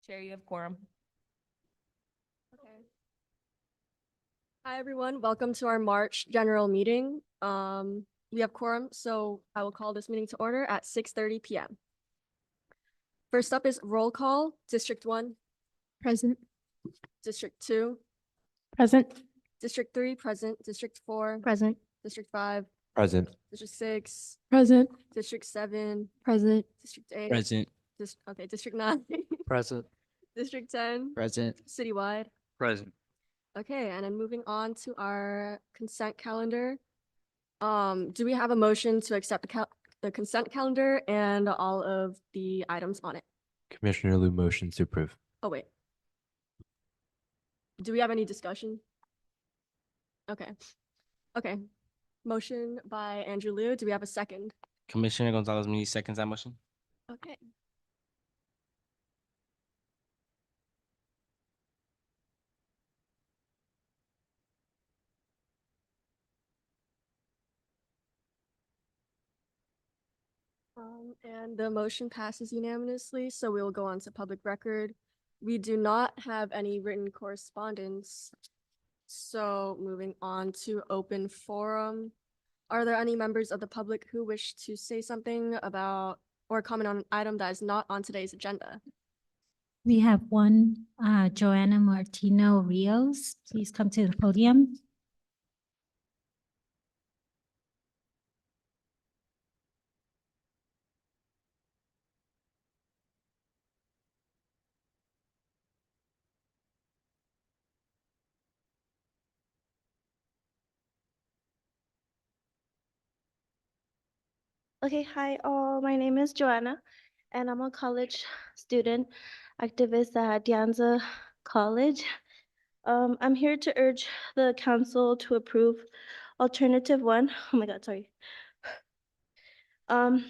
Chair, you have quorum. Okay. Hi, everyone. Welcome to our March general meeting. We have quorum, so I will call this meeting to order at 6:30 p.m. First up is roll call. District 1, Present. District 2, Present. District 3, present. District 4, Present. District 5, Present. District 6, Present. District 7, Present. District 8, Present. District 9, Present. District 10, Present. citywide. Present. Okay, and then moving on to our consent calendar. Do we have a motion to accept the consent calendar and all of the items on it? Commissioner Liu motions to approve. Oh, wait. Do we have any discussion? Okay. Okay. Motion by Andrew Liu. Do we have a second? Commissioner Gonzalez Muniz seconds that motion. Okay. And the motion passes unanimously, so we will go on to public record. We do not have any written correspondence. So moving on to open forum. Are there any members of the public who wish to say something about or comment on an item that is not on today's agenda? We have one, Joanna Martino Rios. Please come to the podium. Okay, hi, all. My name is Joanna, and I'm a college student activist at De Anza College. I'm here to urge the council to approve alternative 1. Oh my God, sorry. To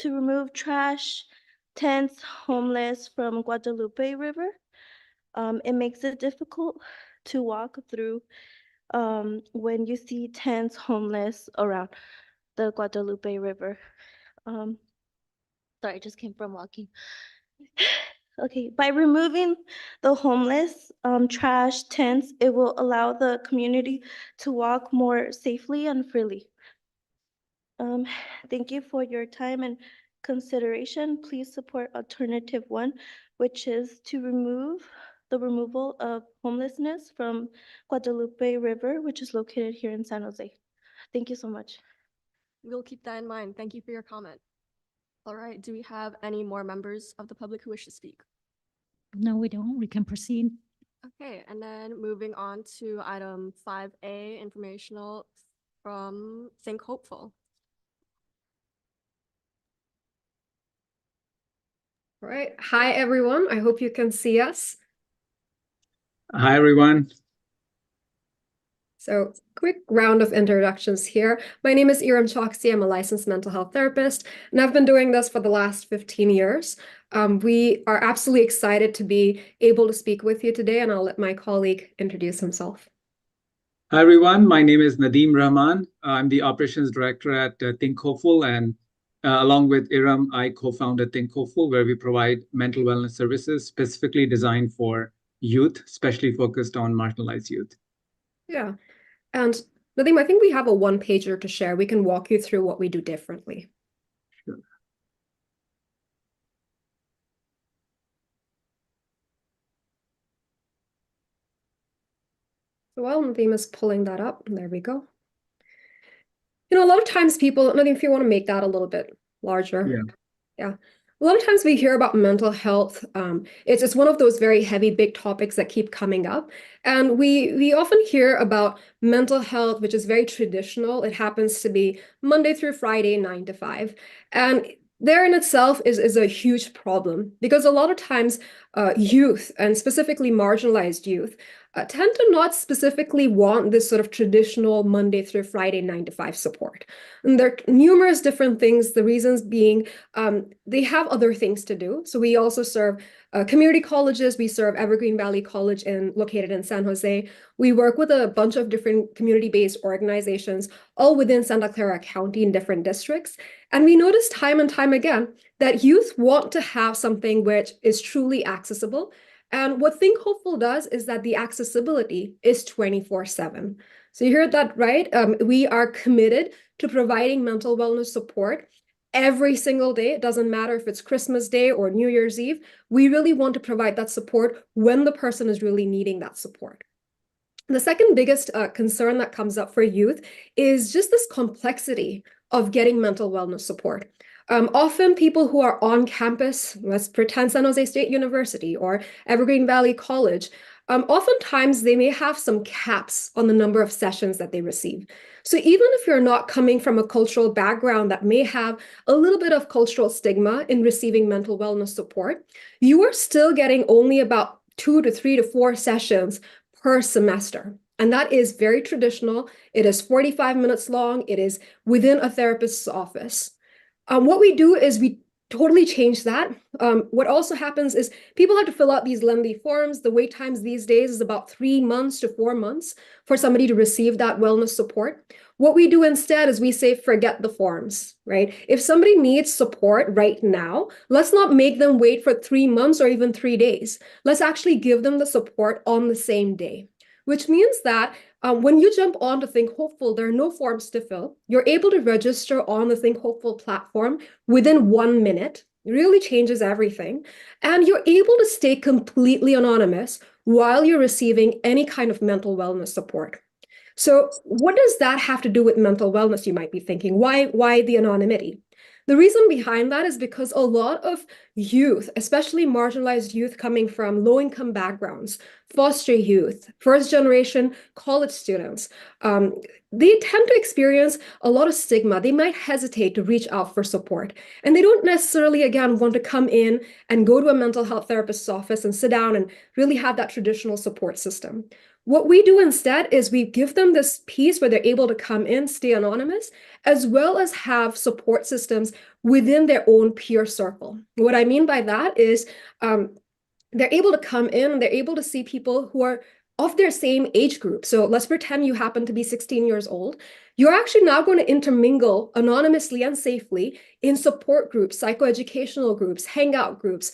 remove trash, tents, homeless from Guadalupe River. It makes it difficult to walk through when you see tents, homeless around the Guadalupe River. Sorry, I just came from walking. Okay, by removing the homeless, trash, tents, it will allow the community to walk more safely and freely. Thank you for your time and consideration. Please support alternative 1, which is to remove the removal of homelessness from Guadalupe River, which is located here in San Jose. Thank you so much. We'll keep that in mind. Thank you for your comment. All right, do we have any more members of the public who wish to speak? No, we don't. We can proceed. Okay, and then moving on to item 5A, informational from Think Hopeful. All right. Hi, everyone. I hope you can see us. Hi, everyone. So quick round of introductions here. My name is Iram Choksi. I'm a licensed mental health therapist, and I've been doing this for the last 15 years. We are absolutely excited to be able to speak with you today, and I'll let my colleague introduce himself. Hi, everyone. My name is Nadeem Rahman. I'm the operations director at Think Hopeful, and along with Iram, I co-founded Think Hopeful, where we provide mental wellness services specifically designed for youth, especially focused on marginalized youth. Yeah. And Nadeem, I think we have a one-pager to share. We can walk you through what we do differently. Sure. So while Nadeem is pulling that up, there we go. You know, a lot of times people, Nadeem, if you want to make that a little bit larger. Yeah. A lot of times we hear about mental health. It's one of those very heavy, big topics that keep coming up. And we often hear about mental health, which is very traditional. It happens to be Monday through Friday, 9 to 5. And there in itself is a huge problem because a lot of times youth, and specifically marginalized youth, tend to not specifically want this sort of traditional Monday through Friday 9 to 5 support. And there are numerous different things, the reasons being they have other things to do. So we also serve community colleges. We serve Evergreen Valley College located in San Jose. We work with a bunch of different community-based organizations, all within Santa Clara County in different districts. And we notice time and time again that youth want to have something which is truly accessible. And what Think Hopeful does is that the accessibility is 24/7. So you heard that right? We are committed to providing mental wellness support every single day. It doesn't matter if it's Christmas Day or New Year's Eve. We really want to provide that support when the person is really needing that support. The second biggest concern that comes up for youth is just this complexity of getting mental wellness support. Often people who are on campus, let's pretend San Jose State University or Evergreen Valley College, oftentimes they may have some caps on the number of sessions that they receive. So even if you're not coming from a cultural background that may have a little bit of cultural stigma in receiving mental wellness support, you are still getting only about 2 to 3 to 4 sessions per semester. And that is very traditional. It is 45 minutes long. It is within a therapist's office. What we do is we totally change that. What also happens is people have to fill out these lengthy forms. The wait times these days is about 3 months to 4 months for somebody to receive that wellness support. What we do instead is we say, forget the forms, right? If somebody needs support right now, let's not make them wait for 3 months or even 3 days. Let's actually give them the support on the same day, which means that when you jump on to Think Hopeful, there are no forms to fill. You're able to register on the Think Hopeful platform within 1 minute. It really changes everything. And you're able to stay completely anonymous while you're receiving any kind of mental wellness support. So what does that have to do with mental wellness, you might be thinking? Why the anonymity? The reason behind that is because a lot of youth, especially marginalized youth coming from low-income backgrounds, foster youth, first-generation college students, they tend to experience a lot of stigma. They might hesitate to reach out for support. And they don't necessarily, again, want to come in and go to a mental health therapist's office and sit down and really have that traditional support system. What we do instead is we give them this piece where they're able to come in, stay anonymous, as well as have support systems within their own peer circle. What I mean by that is they're able to come in and they're able to see people who are of their same age group. So let's pretend you happen to be 16 years old. You're actually now going to intermingle anonymously and safely in support groups, psychoeducational groups, hangout groups,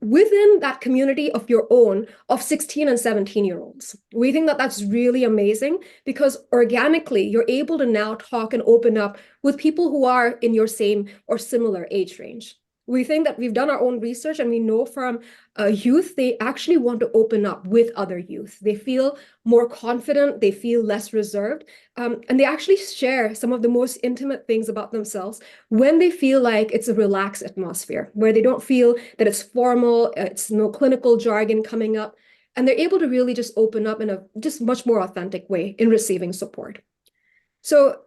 within that community of your own of 16 and 17-year-olds. We think that that's really amazing because organically you're able to now talk and open up with people who are in your same or similar age range. We think that we've done our own research and we know from youth, they actually want to open up with other youth. They feel more confident, they feel less reserved, and they actually share some of the most intimate things about themselves when they feel like it's a relaxed atmosphere, where they don't feel that it's formal, it's no clinical jargon coming up, and they're able to really just open up in a just much more authentic way in receiving support. So,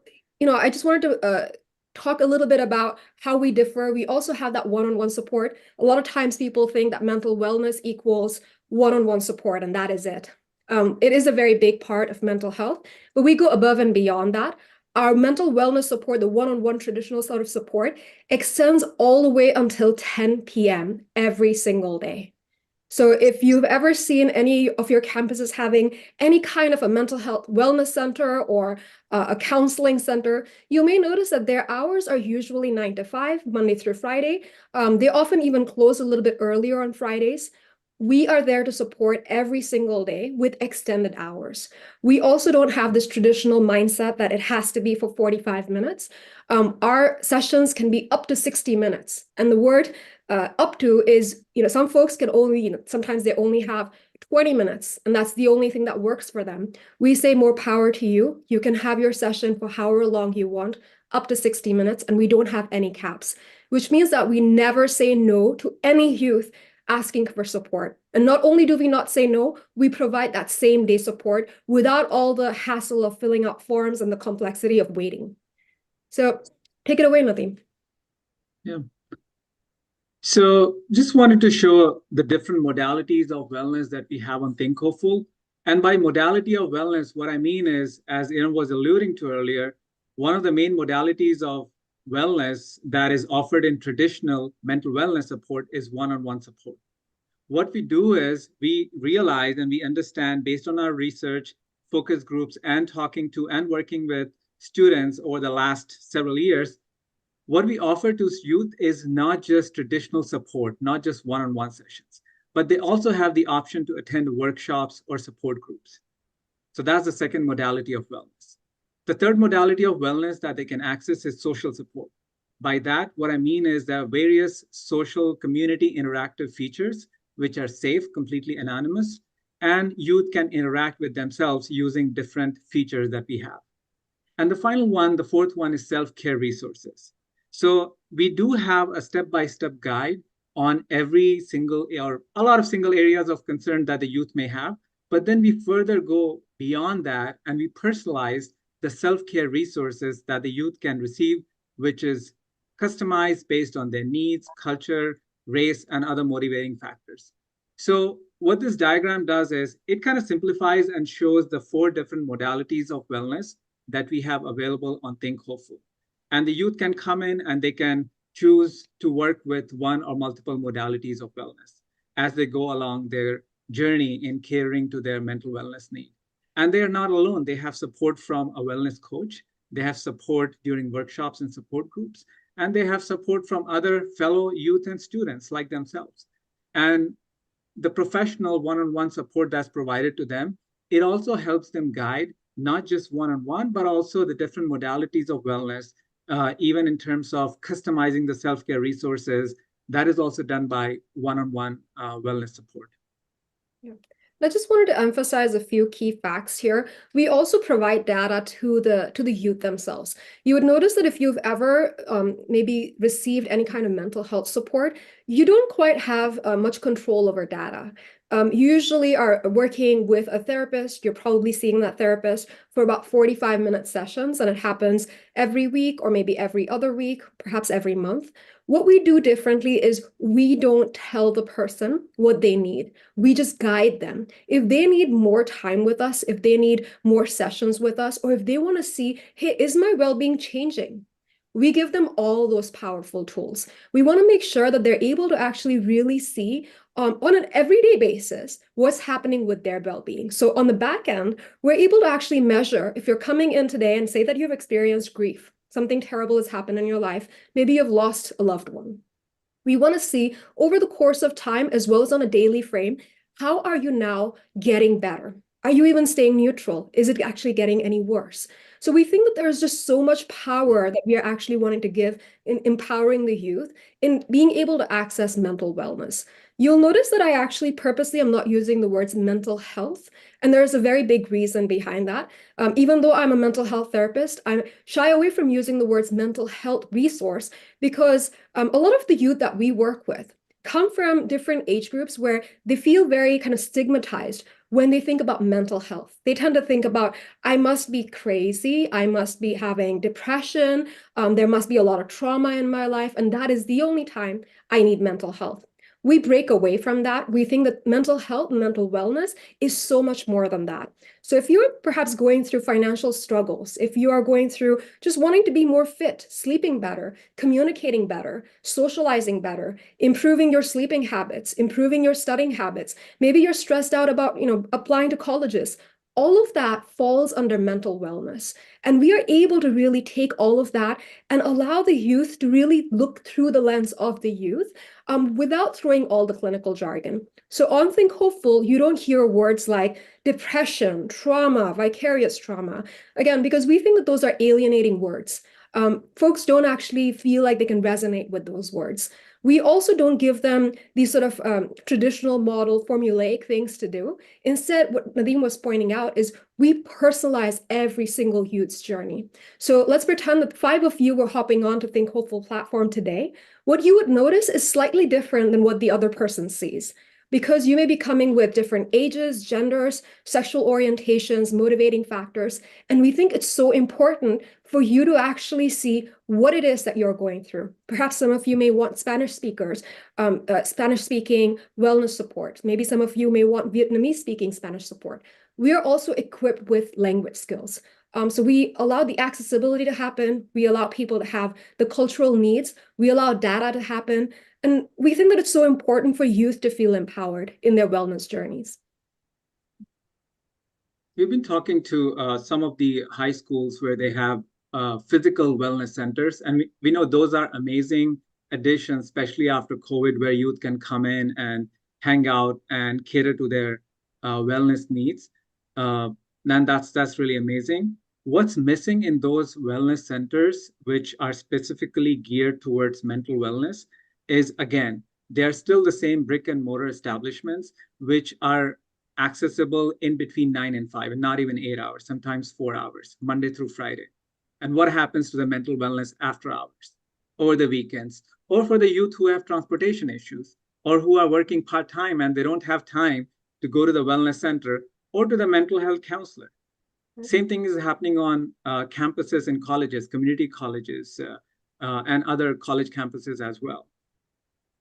I just wanted to talk a little bit about how we differ. We also have that one-on-one support. A lot of times people think that mental wellness equals one-on-one support, and that is it. It is a very big part of mental health, but we go above and beyond that. Our mental wellness support, the one-on-one traditional sort of support, extends all the way until 10 p.m. every single day. So if you've ever seen any of your campuses having any kind of a mental health wellness center or a counseling center, you may notice that their hours are usually 9 to 5, Monday through Friday. They often even close a little bit earlier on Fridays. We are there to support every single day with extended hours. We also don't have this traditional mindset that it has to be for 45 minutes. Our sessions can be up to 60 minutes. And the word up to is, some folks can only, sometimes they only have 20 minutes, and that's the only thing that works for them. We say more power to you. You can have your session for however long you want, up to 60 minutes, and we don't have any caps, which means that we never say no to any youth asking for support. And not only do we not say no, we provide that same day support without all the hassle of filling out forms and the complexity of waiting. So take it away, Nadeem. Yeah. So just wanted to show the different modalities of wellness that we have on Think Hopeful. And by modality of wellness, what I mean is, as Aaron was alluding to earlier, one of the main modalities of wellness that is offered in traditional mental wellness support is one-on-one support. What we do is we realize and we understand based on our research, focus groups, and talking to and working with students over the last several years, what we offer to youth is not just traditional support, not just one-on-one sessions, but they also have the option to attend workshops or support groups. So that's the second modality of wellness. The third modality of wellness that they can access is social support. By that, what I mean is there are various social community interactive features which are safe, completely anonymous, and youth can interact with themselves using different features that we have. And the final one, the fourth one, is self-care resources. So we do have a step-by-step guide on every single or a lot of single areas of concern that the youth may have, but then we further go beyond that and we personalize the self-care resources that the youth can receive, which is customized based on their needs, culture, race, and other motivating factors. So what this diagram does is it kind of simplifies and shows the 4 different modalities of wellness that we have available on Think Hopeful. And the youth can come in and they can choose to work with one or multiple modalities of wellness as they go along their journey in catering to their mental wellness need. And they are not alone. They have support from a wellness coach. They have support during workshops and support groups. And they have support from other fellow youth and students like themselves. And the professional one-on-one support that's provided to them, it also helps them guide not just one-on-one, but also the different modalities of wellness, even in terms of customizing the self-care resources. That is also done by one-on-one wellness support. Yeah. I just wanted to emphasize a few key facts here. We also provide data to the youth themselves. You would notice that if you've ever maybe received any kind of mental health support, you don't quite have much control over data. You usually are working with a therapist. You're probably seeing that therapist for about 45-minute sessions, and it happens every week or maybe every other week, perhaps every month. What we do differently is we don't tell the person what they need. We just guide them. If they need more time with us, if they need more sessions with us, or if they want to see, hey, is my well-being changing? We give them all those powerful tools. We want to make sure that they're able to actually really see on an everyday basis what's happening with their well-being. So on the back end, we're able to actually measure if you're coming in today and say that you've experienced grief, something terrible has happened in your life, maybe you've lost a loved one. We want to see over the course of time, as well as on a daily frame, how are you now getting better? Are you even staying neutral? Is it actually getting any worse? So we think that there is just so much power that we are actually wanting to give in empowering the youth in being able to access mental wellness. You'll notice that I actually purposely am not using the words mental health. And there's a very big reason behind that. Even though I'm a mental health therapist, I shy away from using the words mental health resource because a lot of the youth that we work with come from different age groups where they feel very kind of stigmatized when they think about mental health. They tend to think about, I must be crazy, I must be having depression, there must be a lot of trauma in my life, and that is the only time I need mental health. We break away from that. We think that mental health and mental wellness is so much more than that. So if you're perhaps going through financial struggles, if you are going through just wanting to be more fit, sleeping better, communicating better, socializing better, improving your sleeping habits, improving your studying habits, maybe you're stressed out about, applying to colleges, all of that falls under mental wellness. And we are able to really take all of that and allow the youth to really look through the lens of the youth without throwing all the clinical jargon. So on Think Hopeful, you don't hear words like depression, trauma, vicarious trauma, again, because we think that those are alienating words. Folks don't actually feel like they can resonate with those words. We also don't give them these sort of traditional model formulaic things to do. Instead, what Nadeem was pointing out is we personalize every single youth's journey. So let's pretend that 5 of you were hopping on to Think Hopeful platform today. What you would notice is slightly different than what the other person sees, because you may be coming with different ages, genders, sexual orientations, motivating factors. And we think it's so important for you to actually see what it is that you're going through. Perhaps some of you may want Spanish speakers, Spanish-speaking wellness support. Maybe some of you may want Vietnamese-speaking Spanish support. We are also equipped with language skills. So we allow the accessibility to happen. We allow people to have the cultural needs. We allow data to happen. And we think that it's so important for youth to feel empowered in their wellness journeys. We've been talking to some of the high schools where they have physical wellness centers. And we know those are amazing additions, especially after COVID, where youth can come in and hang out and cater to their wellness needs. And that's really amazing. What's missing in those wellness centers, which are specifically geared towards mental wellness, is, again, they're still the same brick and mortar establishments, which are accessible in between 9 and 5, and not even 8 hours, sometimes 4 hours, Monday through Friday. And what happens to the mental wellness after hours, over the weekends, or for the youth who have transportation issues, or who are working part-time and they don't have time to go to the wellness center or to the mental health counselor. Same thing is happening on campuses in colleges, community colleges, and other college campuses as well.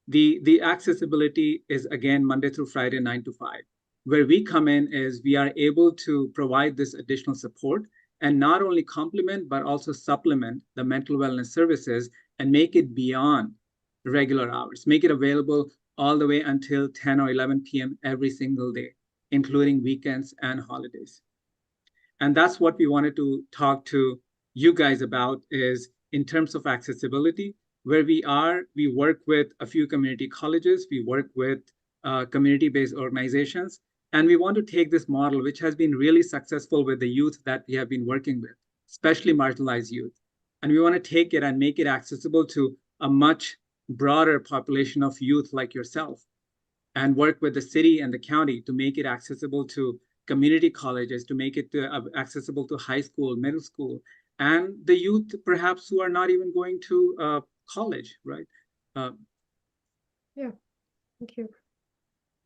The accessibility is, again, Monday through Friday, 9 to 5. Where we come in is we are able to provide this additional support and not only complement, but also supplement the mental wellness services and make it beyond regular hours, make it available all the way until 10 or 11 p.m. every single day, including weekends and holidays. And that's what we wanted to talk to you guys about, is in terms of accessibility, where we work with a few community colleges, we work with community-based organizations, and we want to take this model, which has been really successful with the youth that we have been working with, especially marginalized youth. And we want to take it and make it accessible to a much broader population of youth like yourself, and work with the city and the county to make it accessible to community colleges, to make it accessible to high school, middle school, and the youth perhaps who are not even going to college, right? Yeah, thank you.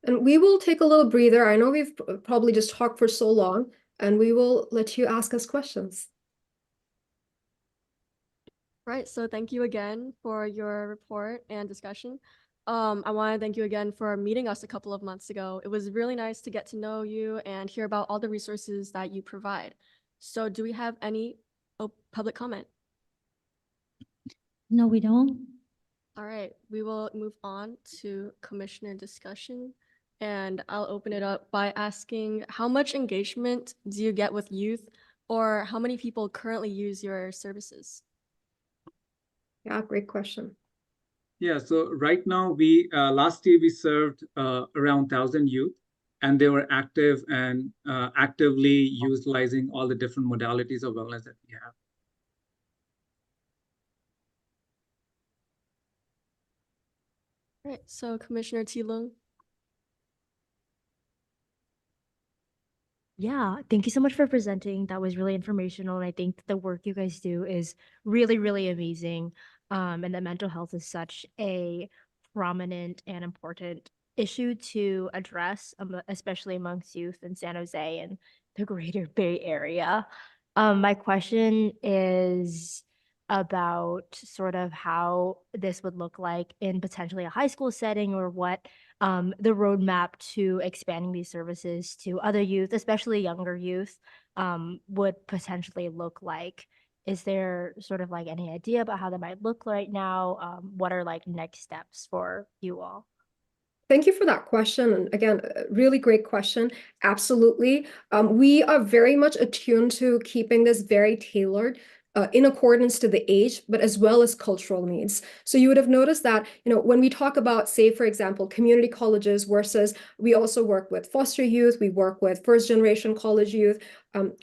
And we will take a little breather. I know we've probably just talked for so long, and we will let you ask us questions. Right, so thank you again for your report and discussion. I want to thank you again for meeting us a couple of months ago. It was really nice to get to know you and hear about all the resources that you provide. So do we have any public comment? No, we don't. All right, we will move on to commissioner discussion. And I'll open it up by asking, how much engagement do you get with youth, or how many people currently use your services? Yeah, great question. Yeah, so right now last year we served around 1,000 youth, and they were active and actively utilizing all the different modalities of wellness that we have. All right, so Commissioner Thi-Lung. Yeah, thank you so much for presenting. That was really informational. And I think the work you guys do is really, really amazing. And that mental health is such a prominent and important issue to address, especially amongst youth in San Jose and the greater Bay Area. My question is about sort of how this would look like in potentially a high school setting, or what the roadmap to expanding these services to other youth, especially younger youth, would potentially look like. Is there sort of like any idea about how that might look right now? What are like next steps for you all? Thank you for that question. And again, a really great question. Absolutely. We are very much attuned to keeping this very tailored in accordance to the age, but as well as cultural needs. So you would have noticed that, when we talk about, say, for example, community colleges versus we also work with foster youth, we work with first generation college youth.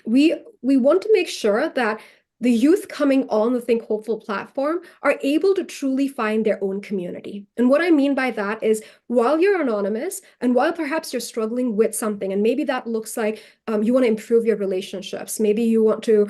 We want to make sure that the youth coming on the Think Hopeful platform are able to truly find their own community. And what I mean by that is, while you're anonymous and while perhaps you're struggling with something, and maybe that looks like you want to improve your relationships, maybe you want to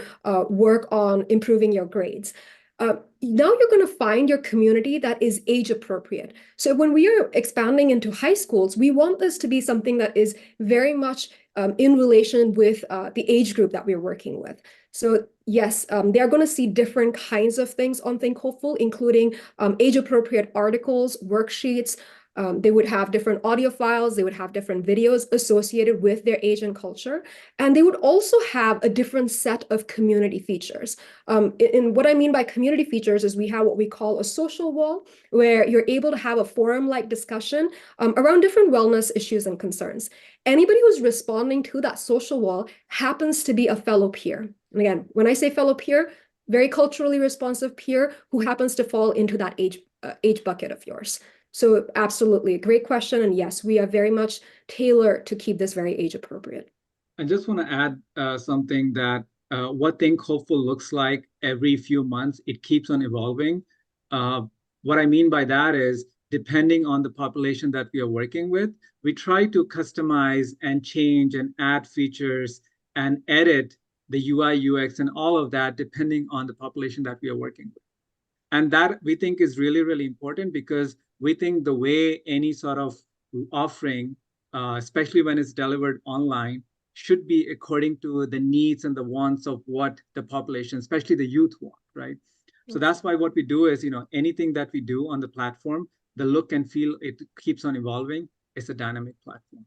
work on improving your grades. Now you're going to find your community that is age appropriate. So when we are expanding into high schools, we want this to be something that is very much in relation with the age group that we're working with. So yes, they're going to see different kinds of things on Think Hopeful, including age-appropriate articles, worksheets. They would have different audio files. They would have different videos associated with their age and culture. And they would also have a different set of community features. And what I mean by community features is we have what we call a social wall, where you're able to have a forum-like discussion around different wellness issues and concerns. Anybody who's responding to that social wall happens to be a fellow peer. And again, when I say fellow peer, very culturally responsive peer who happens to fall into that age bucket of yours. So absolutely, great question. And yes, we are very much tailored to keep this very age appropriate. I just want to add something that what Think Hopeful looks like every few months, it keeps on evolving. What I mean by that is, depending on the population that we are working with, we try to customize and change and add features and edit the UI, UX, and all of that depending on the population that we are working with. And that we think is really, really important, because we think the way any sort of offering, especially when it's delivered online, should be according to the needs and the wants of what the population, especially the youth, want, right? So that's why what we do is, anything that we do on the platform, the look and feel, it keeps on evolving. It's a dynamic platform.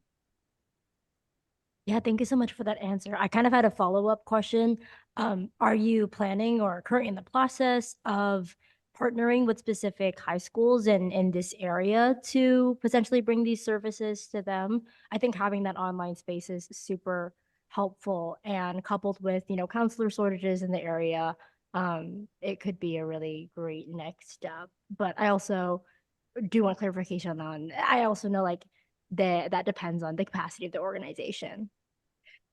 Yeah, thank you so much for that answer. I kind of had a follow-up question. Are you planning or currently in the process of partnering with specific high schools in this area to potentially bring these services to them? I think having that online space is super helpful, and coupled with, counselor shortages in the area, it could be a really great next step. But I also do want clarification on, I also know like that depends on the capacity of the organization.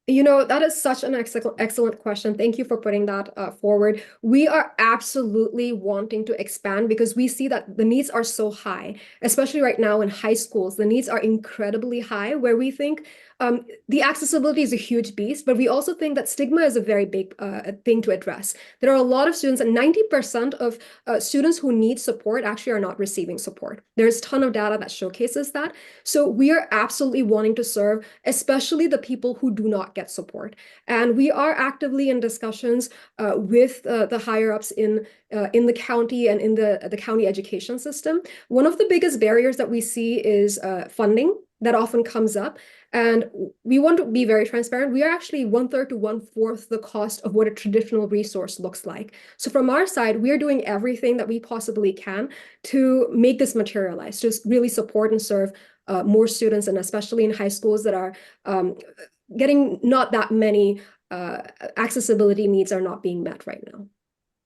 That is such an excellent question. Thank you for putting that forward. We are absolutely wanting to expand because we see that the needs are so high, especially right now in high schools. The needs are incredibly high, where we think the accessibility is a huge beast, but we also think that stigma is a very big thing to address. There are a lot of students, and 90% of students who need support actually are not receiving support. There's a ton of data that showcases that. So we are absolutely wanting to serve, especially the people who do not get support. And we are actively in discussions with the higher ups in the county and in the county education system. One of the biggest barriers that we see is funding. That often comes up. And we want to be very transparent. We are actually 1/3 to 1/4 the cost of what a traditional resource looks like. So from our side, we are doing everything that we possibly can to make this materialize, to really support and serve more students, and especially in high schools that are getting not that many accessibility needs are not being met right now.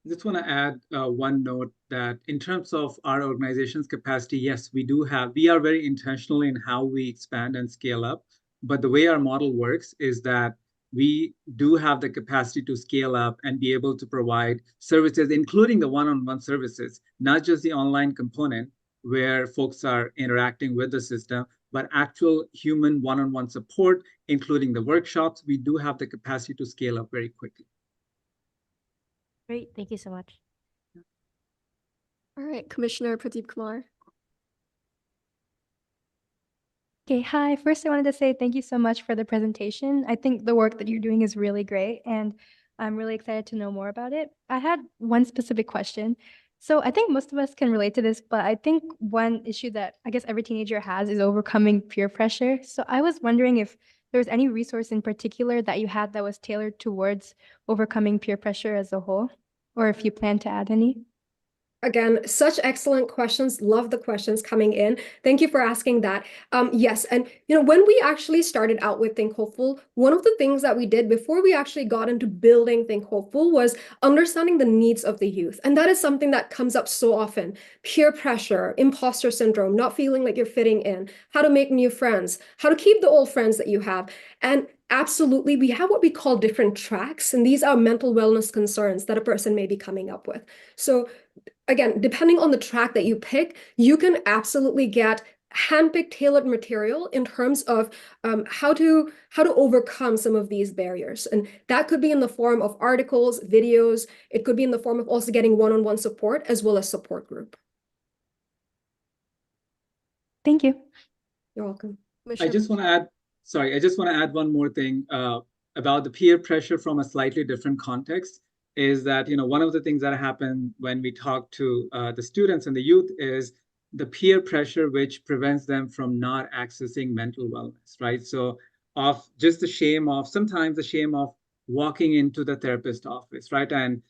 I just want to add one note that in terms of our organization's capacity, yes, we are very intentional in how we expand and scale up. But the way our model works is that we do have the capacity to scale up and be able to provide services, including the one-on-one services, not just the online component where folks are interacting with the system, but actual human one-on-one support, including the workshops. We do have the capacity to scale up very quickly. Great, thank you so much. All right, Commissioner Pradeep Kumar. Okay, hi. First, I wanted to say thank you so much for the presentation. I think the work that you're doing is really great, and I'm really excited to know more about it. I had one specific question. So I think most of us can relate to this, but I think one issue that I guess every teenager has is overcoming peer pressure. So I was wondering if there was any resource in particular that you had that was tailored towards overcoming peer pressure as a whole, or if you plan to add any. Again, such excellent questions. Love the questions coming in. Thank you for asking that. Yes, and when we actually started out with Think Hopeful, one of the things that we did before we actually got into building Think Hopeful was understanding the needs of the youth. And that is something that comes up so often. Peer pressure, imposter syndrome, not feeling like you're fitting in, how to make new friends, how to keep the old friends that you have. And absolutely, we have what we call different tracks, and these are mental wellness concerns that a person may be coming up with. So again, depending on the track that you pick, you can absolutely get handpicked, tailored material in terms of how to overcome some of these barriers. And that could be in the form of articles, videos. It could be in the form of also getting one-on-one support as well as support group. Thank you. You're welcome. I just want to add one more thing about the peer pressure from a slightly different context. Is that, one of the things that happen when we talk to the students and the youth is the peer pressure, which prevents them from not accessing mental wellness, right? So of just sometimes the shame of walking into the therapist office, right? And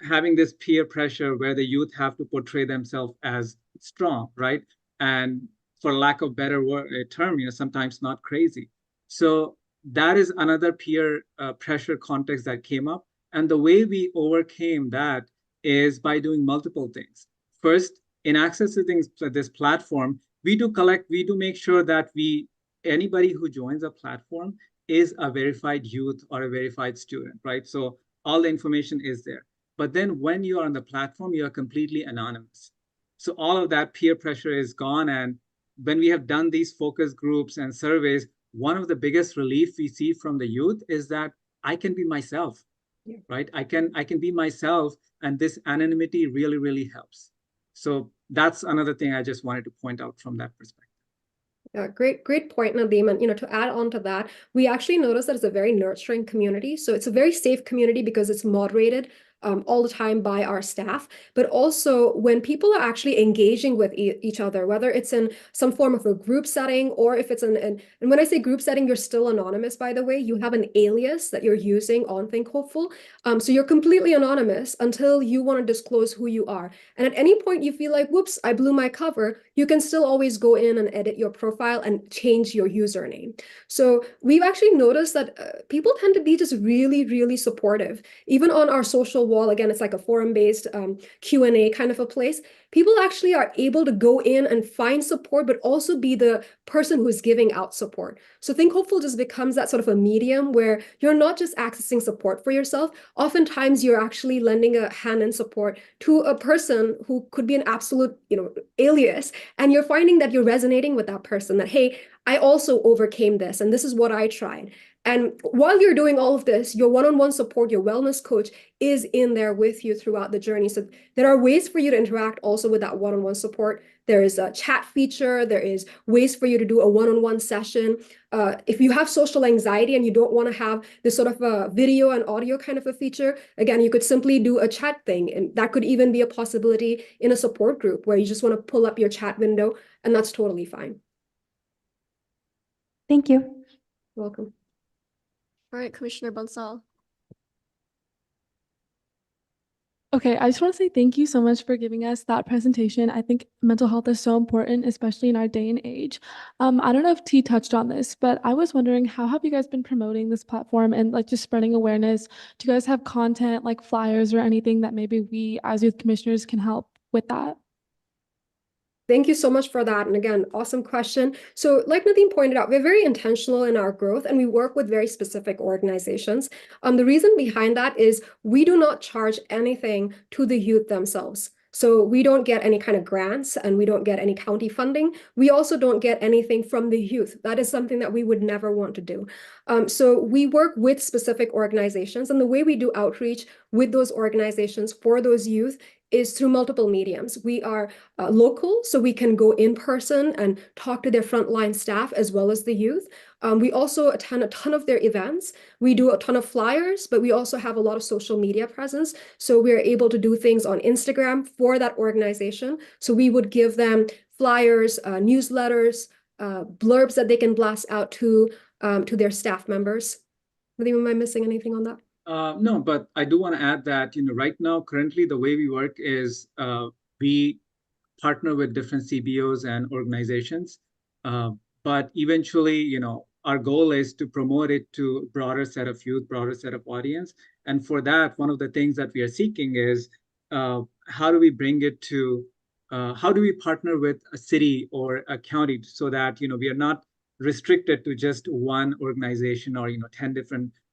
having this peer pressure where the youth have to portray themselves as strong, right? And for lack of better term, sometimes not crazy. So that is another peer pressure context that came up. And the way we overcame that is by doing multiple things. First, in accessing this platform, we do make sure that anybody who joins a platform is a verified youth or a verified student, right? So all the information is there. But then when you are on the platform, you are completely anonymous. So all of that peer pressure is gone. And when we have done these focus groups and surveys, one of the biggest relief we see from the youth is that I can be myself, right? I can be myself, and this anonymity really, really helps. So that's another thing I just wanted to point out from that perspective. Yeah, great point, Nadeem. And to add on to that, we actually noticed that it's a very nurturing community. So it's a very safe community because it's moderated all the time by our staff. But also when people are actually engaging with each other, whether it's in some form of a group setting or if it's and when I say group setting, you're still anonymous, by the way. You have an alias that you're using on Think Hopeful. So you're completely anonymous until you want to disclose who you are. And at any point you feel like, whoops, I blew my cover, you can still always go in and edit your profile and change your username. So we've actually noticed that people tend to be just really, really supportive. Even on our social wall, again, it's like a forum-based Q&A kind of a place. People actually are able to go in and find support, but also be the person who's giving out support. So Think Hopeful just becomes that sort of a medium where you're not just accessing support for yourself. Oftentimes, you're actually lending a hand and support to a person who could be an absolute, alias, and you're finding that you're resonating with that person, that, hey, I also overcame this, and this is what I tried. And while you're doing all of this, your one-on-one support, your wellness coach is in there with you throughout the journey. So there are ways for you to interact also with that one-on-one support. There is a chat feature. There is ways for you to do a one-on-one session. If you have social anxiety and you don't want to have this sort of a video and audio kind of a feature, again, you could simply do a chat thing. And that could even be a possibility in a support group where you just want to pull up your chat window, and that's totally fine. Thank you. You're welcome. All right, Commissioner Bansal. Okay, I just want to say thank you so much for giving us that presentation. I think mental health is so important, especially in our day and age. I don't know if T touched on this, but I was wondering, how have you guys been promoting this platform and like just spreading awareness? Do you guys have content like flyers or anything that maybe we as youth commissioners can help with that? Thank you so much for that. And again, awesome question. So like Nadeem pointed out, we're very intentional in our growth and we work with very specific organizations. The reason behind that is we do not charge anything to the youth themselves. So we don't get any kind of grants and we don't get any county funding. We also don't get anything from the youth. That is something that we would never want to do. So we work with specific organizations, and the way we do outreach with those organizations for those youth is through multiple mediums. We are local, so we can go in person and talk to their frontline staff as well as the youth. We also attend a ton of their events. We do a ton of flyers, but we also have a lot of social media presence. So we're able to do things on Instagram for that organization. So we would give them flyers, newsletters, blurbs that they can blast out to their staff members. Am I missing anything on that? No, but I do want to add that, right now, currently, the way we work is we partner with different CBOs and organizations. But eventually, our goal is to promote it to a broader set of youth, broader set of audience. And for that, one of the things that we are seeking is how do we bring it to, how do we partner with a city or a county so that, we are not restricted to just one organization or,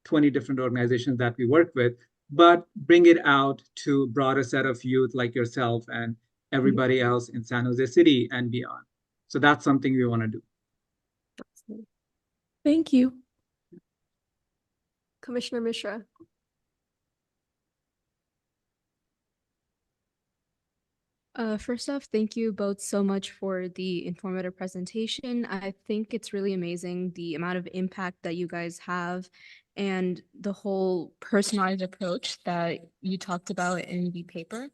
20 different organizations that we work with, but bring it out to a broader set of youth like yourself and everybody else in San Jose City and beyond. So that's something we want to do. Thank you. Commissioner Mishra. First off, thank you both so much for the informative presentation. I think it's really amazing the amount of impact that you guys have and the whole personalized approach that you talked about in the paper.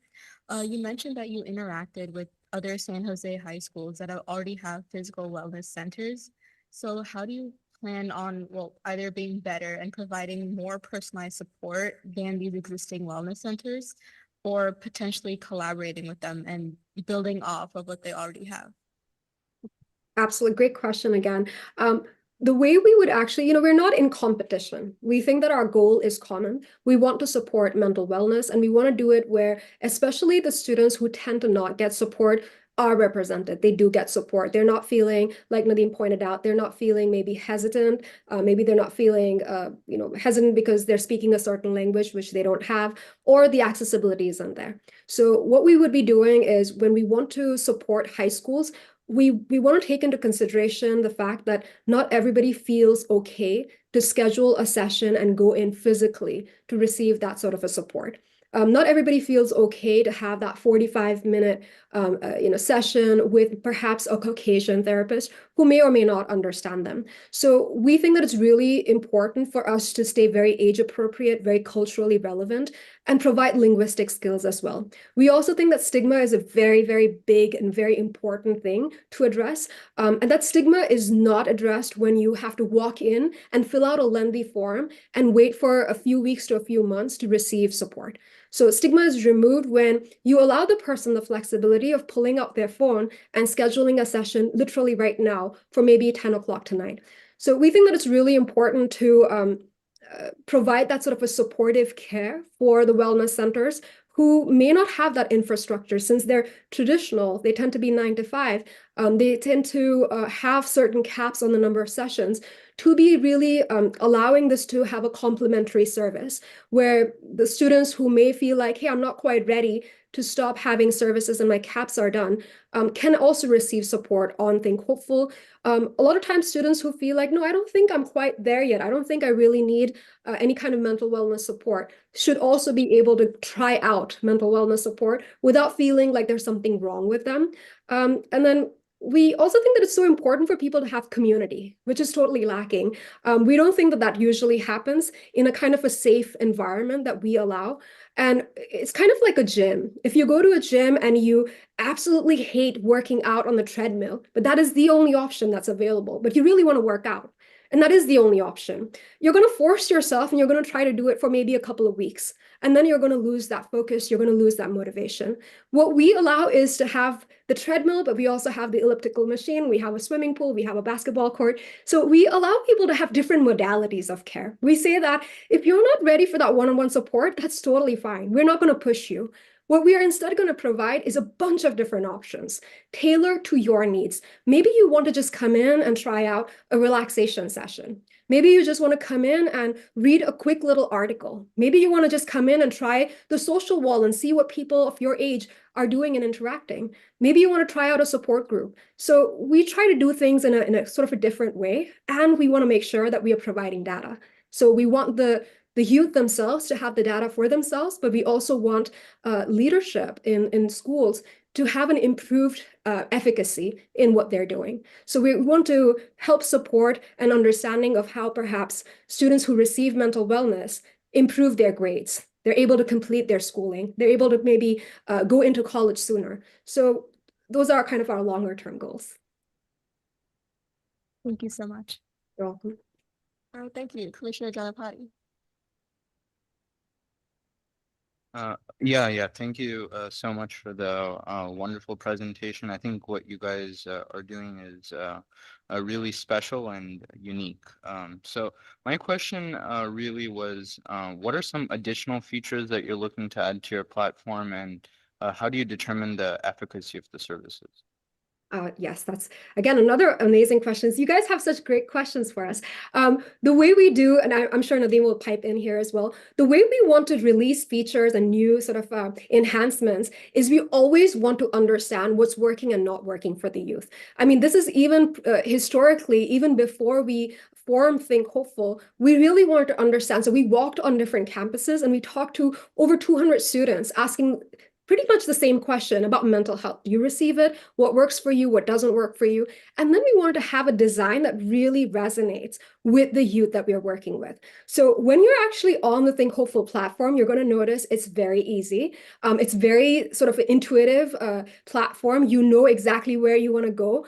You mentioned that you interacted with other San Jose high schools that already have physical wellness centers. So how do you plan on, either being better and providing more personalized support than these existing wellness centers, or potentially collaborating with them and building off of what they already have? Absolutely. Great question again. the way we would actually, we're not in competition. We think that our goal is common. We want to support mental wellness, and we want to do it where, especially the students who tend to not get support, are represented. They do get support. They're not feeling, like Nadeem pointed out, they're not feeling maybe hesitant. Maybe they're not feeling, hesitant because they're speaking a certain language, which they don't have, or the accessibility isn't there. So what we would be doing is, when we want to support high schools, we want to take into consideration the fact that not everybody feels okay to schedule a session and go in physically to receive that sort of a support. Not everybody feels okay to have that 45-minute session with perhaps a Caucasian therapist who may or may not understand them. So we think that it's really important for us to stay very age appropriate, very culturally relevant, and provide linguistic skills as well. We also think that stigma is a very, very big and very important thing to address. And that stigma is not addressed when you have to walk in and fill out a lengthy form and wait for a few weeks to a few months to receive support. So stigma is removed when you allow the person the flexibility of pulling out their phone and scheduling a session literally right now for maybe 10 o'clock tonight. So we think that it's really important to provide that sort of a supportive care for the wellness centers who may not have that infrastructure. Since they're traditional, they tend to be 9 to 5. They tend to have certain caps on the number of sessions, to be really allowing this to have a complementary service where the students who may feel like, hey, I'm not quite ready to stop having services and my caps are done, can also receive support on Think Hopeful. A lot of times students who feel like, no, I don't think I'm quite there yet. I don't think I really need any kind of mental wellness support, should also be able to try out mental wellness support without feeling like there's something wrong with them. And then we also think that it's so important for people to have community, which is totally lacking. We don't think that that usually happens in a kind of a safe environment that we allow. And it's kind of like a gym. If you go to a gym and you absolutely hate working out on the treadmill, but that is the only option that's available, but you really want to work out, and that is the only option, you're going to force yourself and you're going to try to do it for maybe a couple of weeks. And then you're going to lose that focus. You're going to lose that motivation. What we allow is to have the treadmill, but we also have the elliptical machine. We have a swimming pool. We have a basketball court. So we allow people to have different modalities of care. We say that if you're not ready for that one-on-one support, that's totally fine. We're not going to push you. What we are instead going to provide is a bunch of different options tailored to your needs. Maybe you want to just come in and try out a relaxation session. Maybe you just want to come in and read a quick little article. Maybe you want to just come in and try the social wall and see what people of your age are doing and interacting. Maybe you want to try out a support group. So we try to do things in a sort of a different way, and we want to make sure that we are providing data. So we want the youth themselves to have the data for themselves, but we also want leadership in schools to have an improved efficacy in what they're doing. So we want to help support an understanding of how perhaps students who receive mental wellness improve their grades. They're able to complete their schooling. They're able to maybe go into college sooner. So those are kind of our longer term goals. Thank you so much. You're welcome. All right, thank you, Commissioner Ganapati. Yeah, thank you so much for the wonderful presentation. I think what you guys are doing is really special and unique. So my question really was, what are some additional features that you're looking to add to your platform, and how do you determine the efficacy of the services? Yes, that's, again, another amazing questions. You guys have such great questions for us. The way we do, and I'm sure Nadeem will pipe in here as well, the way we want to release features and new sort of enhancements is we always want to understand what's working and not working for the youth. I mean, this is even historically, even before we formed Think Hopeful, we really wanted to understand. So we walked on different campuses and we talked to over 200 students asking pretty much the same question about mental health. Do you receive it? What works for you? What doesn't work for you? And then we wanted to have a design that really resonates with the youth that we are working with. So when you're actually on the Think Hopeful platform, you're going to notice it's very easy. It's very sort of an intuitive platform. You know exactly where you want to go.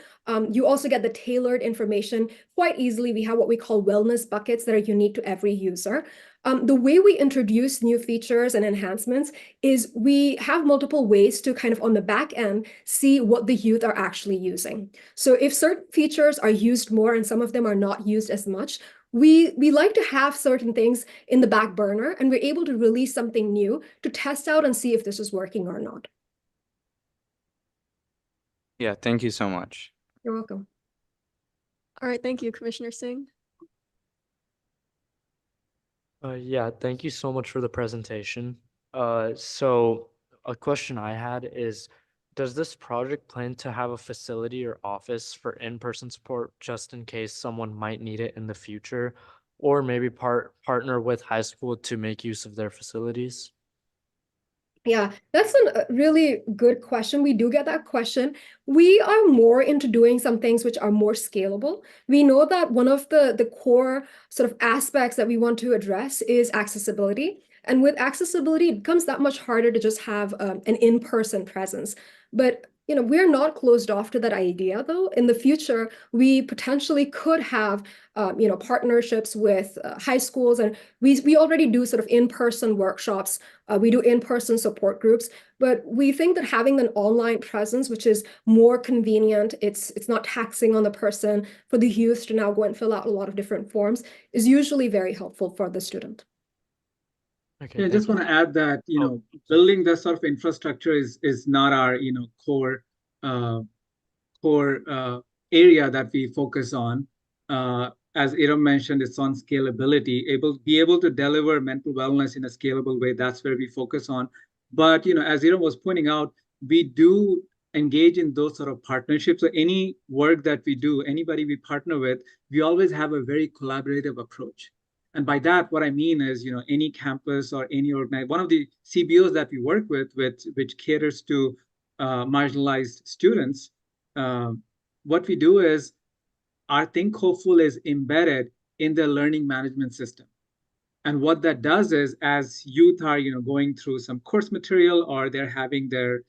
You also get the tailored information quite easily. We have what we call wellness buckets that are unique to every user. The way we introduce new features and enhancements is we have multiple ways to kind of on the back end see what the youth are actually using. So if certain features are used more and some of them are not used as much, we like to have certain things in the back burner, and we're able to release something new to test out and see if this is working or not. Yeah, thank you so much. You're welcome. All right, thank you, Commissioner Singh. Yeah, thank you so much for the presentation. So a question I had is, does this project plan to have a facility or office for in-person support just in case someone might need it in the future? Or maybe partner with high school to make use of their facilities? Yeah, that's a really good question. We do get that question. We are more into doing some things which are more scalable. We know that one of the core sort of aspects that we want to address is accessibility. And with accessibility, it becomes that much harder to just have an in-person presence. But we're not closed off to that idea, though. In the future, we potentially could have partnerships with high schools, and we already do sort of in-person workshops. We do in-person support groups, but we think that having an online presence, which is more convenient, it's not taxing on the person for the youth to now go and fill out a lot of different forms, is usually very helpful for the student. Okay, Yeah, I just want to add that, building this sort of infrastructure is not our, core area that we focus on. As Iram mentioned, it's on scalability, be able to deliver mental wellness in a scalable way. That's where we focus on. But, as Iram was pointing out, we do engage in those sort of partnerships. So any work that we do, anybody we partner with, we always have a very collaborative approach. And by that, what I mean is, any campus or any one of the CBOs that we work with which caters to marginalized students, what we do is our Think Hopeful is embedded in the learning management system. And what that does is, as youth are, going through some course material, or they're having their,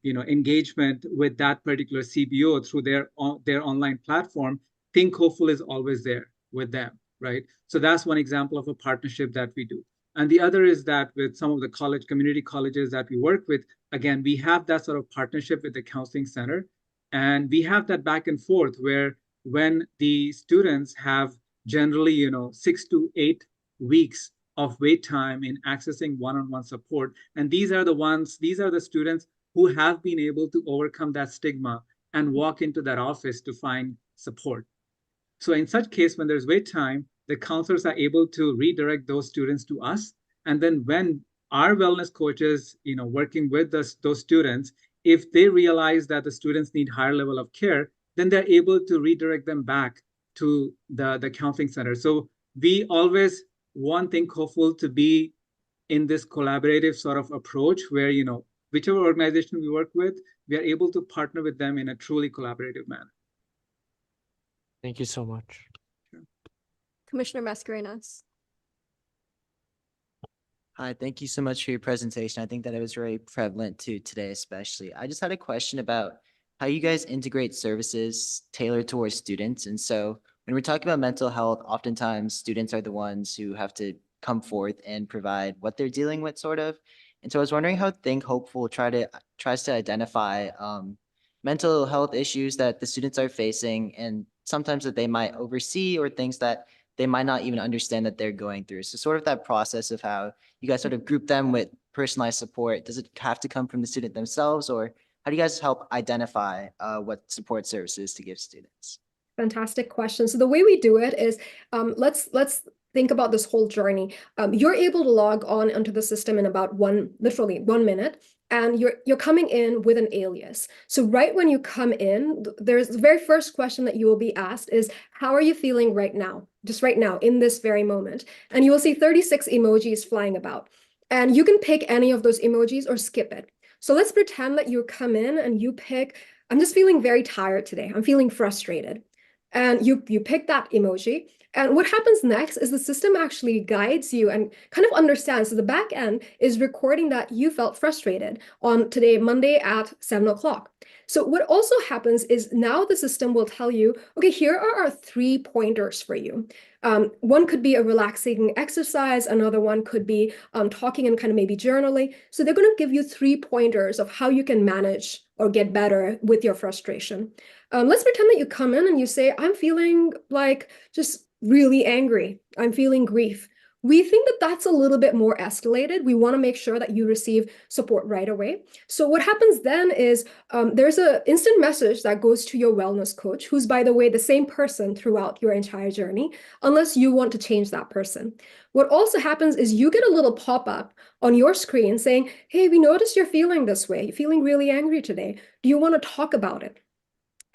engagement with that particular CBO through their online platform, Think Hopeful is always there with them. Right. So that's one example of a partnership that we do. And the other is that with some of the community colleges that we work with, again, we have that sort of partnership with the counseling center. And we have that back and forth where when the students have generally, 6 to 8 weeks of wait time in accessing one-on-one support. And these are the students who have been able to overcome that stigma and walk into that office to find support. So in such case, when there's wait time, the counselors are able to redirect those students to us. And then when our wellness coaches, working with those students, if they realize that the students need higher level of care, then they're able to redirect them back to the counseling center. So we always want Think Hopeful to be in this collaborative sort of approach where, whichever organization we work with, we are able to partner with them in a truly collaborative manner. Thank you so much. Commissioner Mascarenas. Hi, thank you so much for your presentation. I think that it was very prevalent to today, especially. I just had a question about how you guys integrate services tailored towards students. And so when we're talking about mental health, oftentimes students are the ones who have to come forth and provide what they're dealing with, sort of. And so I was wondering how Think Hopeful tries to identify mental health issues that the students are facing, and sometimes that they might oversee, or things that they might not even understand that they're going through. So sort of that process of how you guys sort of group them with personalized support. Does it have to come from the student themselves, or how do you guys help identify what support services to give students? Fantastic question. So the way we do it is, let's think about this whole journey. You're able to log on onto the system in about literally 1 minute, and you're coming in with an alias. So right when you come in, there's the very first question that you will be asked is, how are you feeling right now? Just right now, in this very moment. And you will see 36 emojis flying about. And you can pick any of those emojis or skip it. So let's pretend that you come in and you pick, I'm just feeling very tired today. I'm feeling frustrated. And you pick that emoji. And what happens next is the system actually guides you and kind of understands. So the back end is recording that you felt frustrated on today, Monday at 7 o'clock. So what also happens is now the system will tell you, okay, here are our 3 pointers for you. One could be a relaxing exercise. Another one could be talking and kind of maybe journaling. So they're going to give you 3 pointers of how you can manage or get better with your frustration. Let's pretend that you come in and you say, I'm feeling like just really angry. I'm feeling grief. We think that that's a little bit more escalated. We want to make sure that you receive support right away. So what happens then is there's an instant message that goes to your wellness coach, who's, by the way, the same person throughout your entire journey, unless you want to change that person. What also happens is you get a little pop-up on your screen saying, hey, we noticed you're feeling this way. You're feeling really angry today. Do you want to talk about it?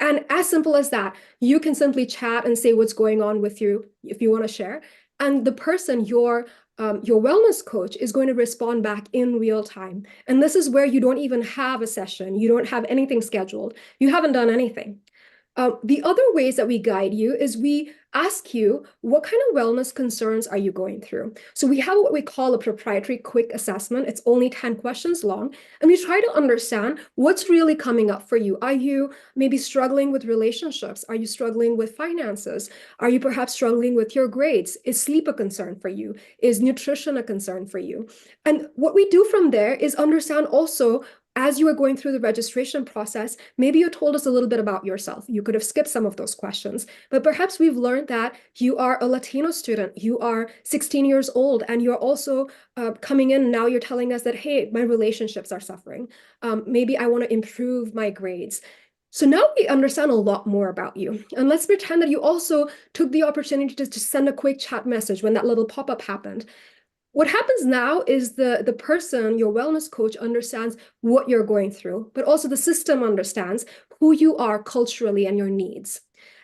And as simple as that, you can simply chat and say what's going on with you if you want to share. And the person, your wellness coach, is going to respond back in real time. And this is where you don't even have a session. You don't have anything scheduled. You haven't done anything. The other ways that we guide you is we ask you, what kind of wellness concerns are you going through? So we have what we call a proprietary quick assessment. It's only 10 questions long. And we try to understand what's really coming up for you. Are you maybe struggling with relationships? Are you struggling with finances? Are you perhaps struggling with your grades? Is sleep a concern for you? Is nutrition a concern for you? And what we do from there is understand also, as you are going through the registration process, maybe you told us a little bit about yourself. You could have skipped some of those questions, but perhaps we've learned that you are a Latino student, you are 16 years old, and you're also coming in, now you're telling us that, hey, my relationships are suffering. Maybe I want to improve my grades. So now we understand a lot more about you. And let's pretend that you also took the opportunity to send a quick chat message when that little pop-up happened. What happens now is the person, your wellness coach, understands what you're going through, but also the system understands who you are culturally and your needs.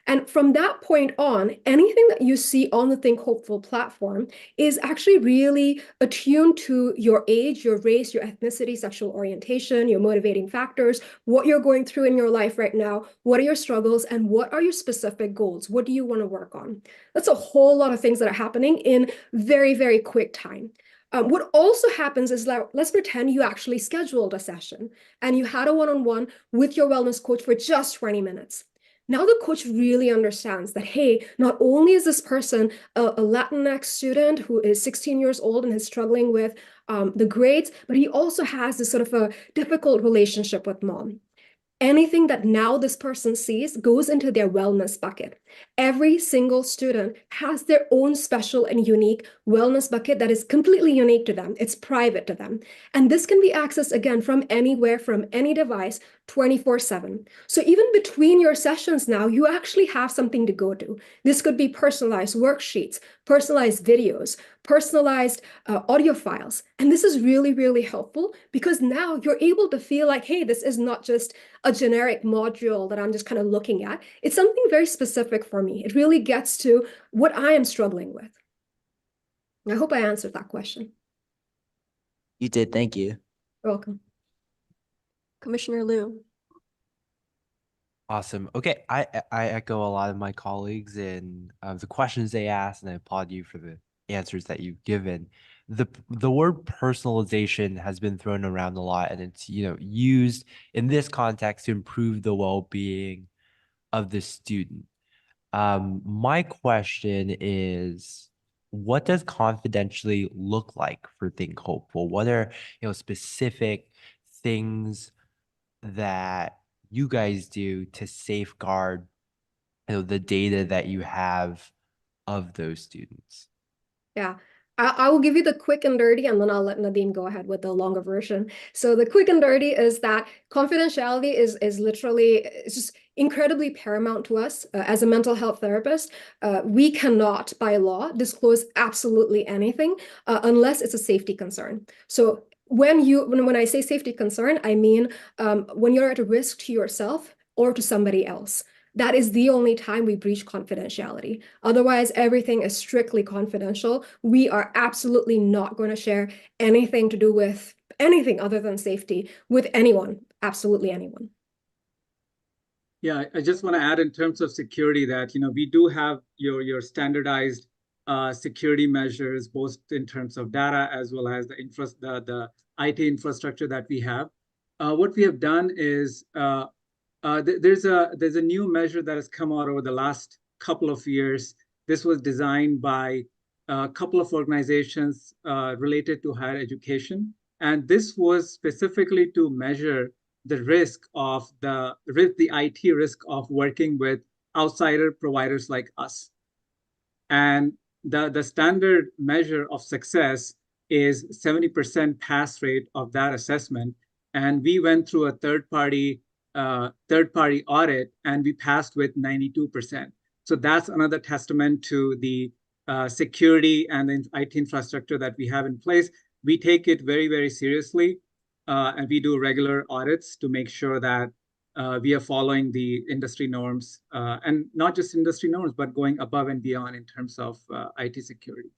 And from that point on, anything that you see on the Think Hopeful platform is actually really attuned to your age, your race, your ethnicity, sexual orientation, your motivating factors, what you're going through in your life right now, what are your struggles, and what are your specific goals? What do you want to work on? That's a whole lot of things that are happening in very, very quick time. What also happens is that, let's pretend you actually scheduled a session and you had a one-on-one with your wellness coach for just 20 minutes. Now the coach really understands that, hey, not only is this person a Latinx student who is 16 years old and is struggling with the grades, but he also has this sort of a difficult relationship with mom. Anything that now this person sees goes into their wellness bucket. Every single student has their own special and unique wellness bucket that is completely unique to them. It's private to them. And this can be accessed, again, from anywhere, from any device, 24/7. So even between your sessions now, you actually have something to go to. This could be personalized worksheets, personalized videos, personalized audio files. And this is really, really helpful because now you're able to feel like, hey, this is not just a generic module that I'm just kind of looking at. It's something very specific for me. It really gets to what I am struggling with. I hope I answered that question. You did, thank you. You're welcome. Commissioner Liu. Awesome. Okay, I echo a lot of my colleagues in the questions they asked, and I applaud you for the answers that you've given. The word personalization has been thrown around a lot, and it's used in this context to improve the well-being of the student. My question is, what does confidentially look like for Think Hopeful? What are specific things that you guys do to safeguard the data that you have of those students? Yeah, I will give you the quick and dirty, and then I'll let Nadeem go ahead with the longer version. So the quick and dirty is that confidentiality is literally, it's just incredibly paramount to us as a mental health therapist. We cannot, by law, disclose absolutely anything unless it's a safety concern. So when I say safety concern, I mean when you're at a risk to yourself or to somebody else. That is the only time we breach confidentiality. Otherwise, everything is strictly confidential. We are absolutely not going to share anything to do with anything other than safety with anyone, absolutely anyone. Yeah, I just want to add in terms of security that, we do have your standardized security measures, both in terms of data as well as the IT infrastructure that we have. What we have done is there's a new measure that has come out over the last couple of years. This was designed by a couple of organizations related to higher education. And this was specifically to measure the risk of the IT risk of working with outsider providers like us. And the standard measure of success is 70% pass rate of that assessment. And we went through a third party audit and we passed with 92%. So that's another testament to the security and the IT infrastructure that we have in place. We take it very, very seriously, and we do regular audits to make sure that we are following the industry norms, and not just industry norms, but going above and beyond in terms of IT security.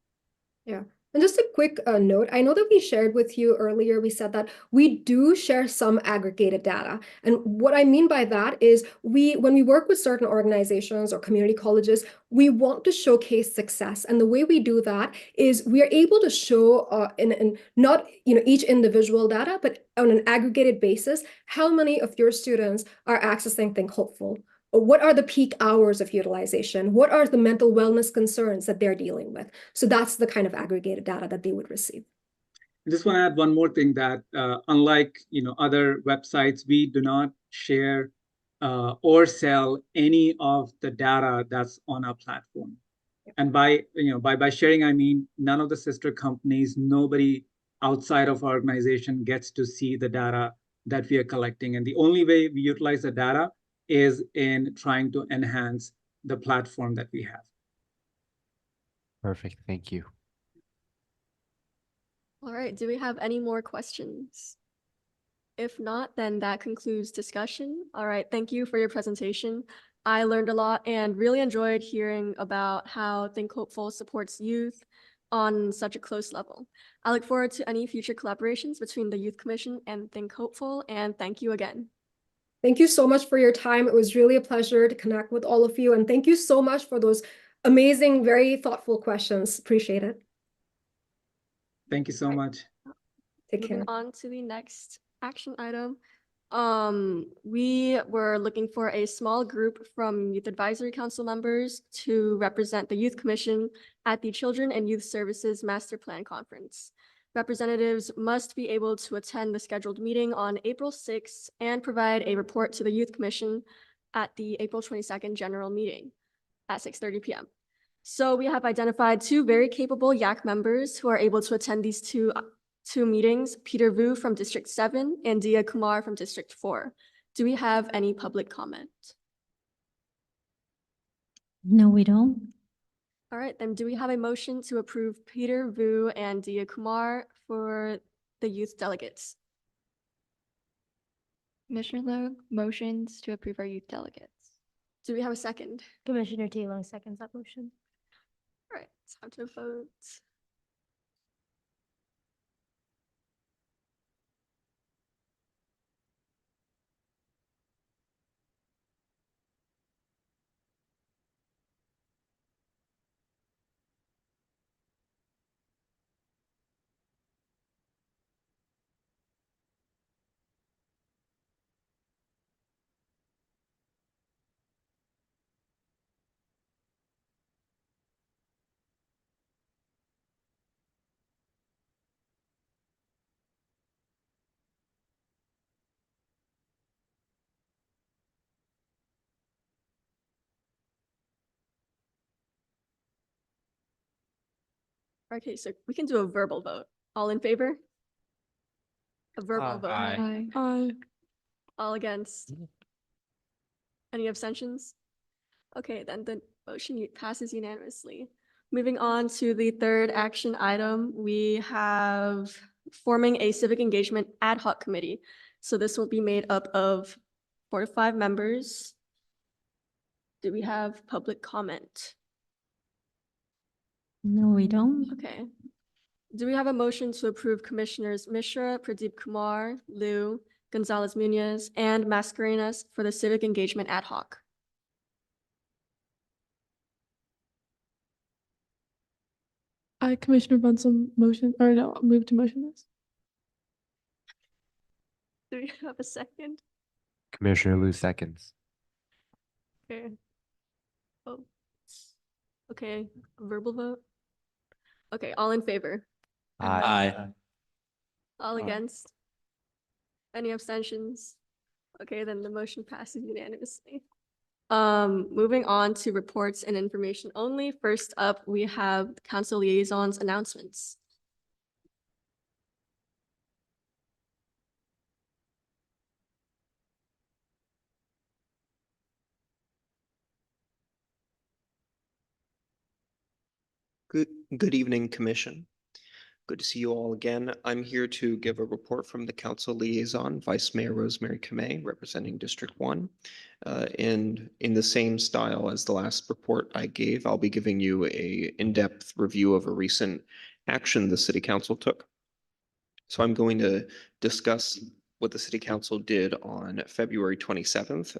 Yeah. And just a quick note, I know that we shared with you earlier, we said that we do share some aggregated data. And what I mean by that is when we work with certain organizations or community colleges, we want to showcase success. And the way we do that is we are able to show in not each individual data, but on an aggregated basis, how many of your students are accessing Think Hopeful. What are the peak hours of utilization? What are the mental wellness concerns that they're dealing with? So that's the kind of aggregated data that they would receive. I just want to add one more thing that unlike other websites, we do not share or sell any of the data that's on our platform. And by sharing, I mean none of the sister companies, nobody outside of our organization gets to see the data that we are collecting. And the only way we utilize the data is in trying to enhance the platform that we have. Perfect. Thank you. All right, do we have any more questions? If not, then that concludes discussion. All right, thank you for your presentation. I learned a lot and really enjoyed hearing about how Think Hopeful supports youth on such a close level. I look forward to any future collaborations between the Youth Commission and Think Hopeful, and thank you again. Thank you so much for your time. It was really a pleasure to connect with all of you. And thank you so much for those amazing, very thoughtful questions. Appreciate it. Thank you so much. Take care. Moving on to the next action item. We were looking for a small group from Youth Advisory Council members to represent the Youth Commission at the Children and Youth Services Master Plan Conference. Representatives must be able to attend the scheduled meeting on April 6th and provide a report to the Youth Commission at the April 22nd general meeting at 6:30 p.m. So we have identified two very capable YAC members who are able to attend these two meetings, Peter Vu from District 7 and Dia Kumar from District 4. Do we have any public comment? No, we don't. All right, then do we have a motion to approve Peter Vu and Dia Kumar for the youth delegates? Commissioner Logue motions to approve our youth delegates. Do we have a second? Commissioner Taylor seconds that motion. All right, it's time to vote. Okay, so we can do a verbal vote. All in favor? A verbal vote. Aye. Aye. All against? Any abstentions? Okay, then the motion passes unanimously. Moving on to the third action item, we have forming a civic engagement ad hoc committee. So this will be made up of 4 to 5 members. Do we have public comment? No, we don't. Okay. Do we have a motion to approve Commissioners Mishra, Pradeep Kumar, Liu, Gonzalez Munoz, and Mascarenas for the civic engagement ad hoc? I, Commissioner Bunsen, move to motion this. Do we have a second? Commissioner Liu seconds. Okay. Oh. Okay, verbal vote. Okay, all in favor? Aye. All against? Any abstentions? Okay, then the motion passes unanimously. Moving on to reports and information only. First up, we have council liaisons announcements. Good evening, Commission. Good to see you all again. I'm here to give a report from the Council Liaison, Vice Mayor Rosemary Kamei, representing District 1. And in the same style as the last report I gave, I'll be giving you a in-depth review of a recent action the City Council took. So I'm going to discuss what the City Council did on February 27th,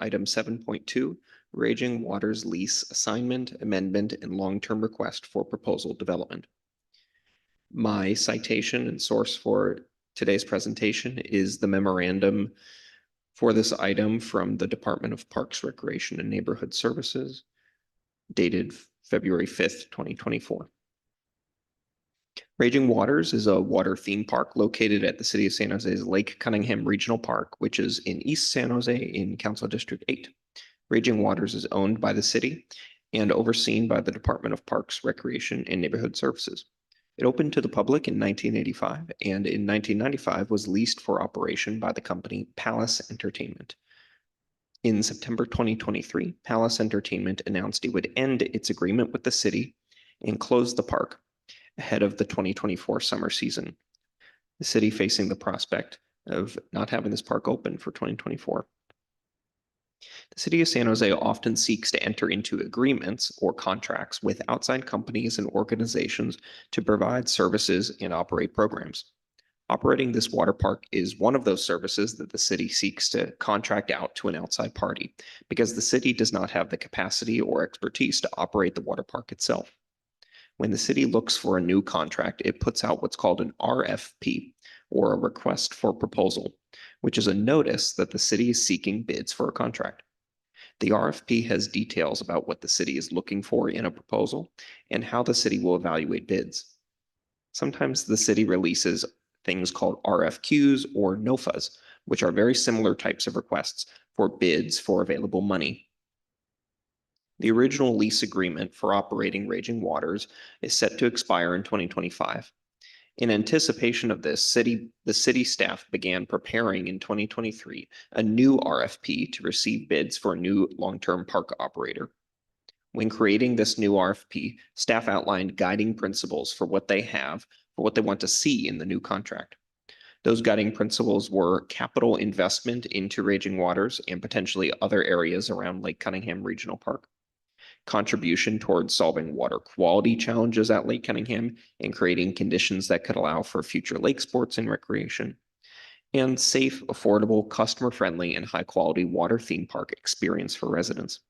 item 7.2, Raging Waters Lease Assignment, Amendment, and Long-Term Request for Proposal Development. My citation and source for today's presentation is the memorandum for this item from the Department of Parks, Recreation, and Neighborhood Services, dated February 5th, 2024. Raging Waters is a water theme park located at the City of San Jose's Lake Cunningham Regional Park, which is in East San Jose in Council District 8. Raging Waters is owned by the city and overseen by the Department of Parks, Recreation, and Neighborhood Services. It opened to the public in 1985 and in 1995 was leased for operation by the company Palace Entertainment. In September 2023, Palace Entertainment announced it would end its agreement with the city and close the park ahead of the 2024 summer season. The city facing the prospect of not having this park open for 2024. The City of San Jose often seeks to enter into agreements or contracts with outside companies and organizations to provide services and operate programs. Operating this water park is one of those services that the city seeks to contract out to an outside party because the city does not have the capacity or expertise to operate the water park itself. When the city looks for a new contract, it puts out what's called an RFP, or a request for proposal, which is a notice that the city is seeking bids for a contract. The RFP has details about what the city is looking for in a proposal and how the city will evaluate bids. Sometimes the city releases things called RFQs or NOFAs, which are very similar types of requests for bids for available money. The original lease agreement for operating Raging Waters is set to expire in 2025. In anticipation of this, the city staff began preparing in 2023 a new RFP to receive bids for a new long-term park operator. When creating this new RFP, staff outlined guiding principles for what they want to see in the new contract. Those guiding principles were capital investment into Raging Waters and potentially other areas around Lake Cunningham Regional Park, contribution towards solving water quality challenges at Lake Cunningham and creating conditions that could allow for future lake sports and recreation, and safe, affordable, customer-friendly, and high-quality water theme park experience for residents.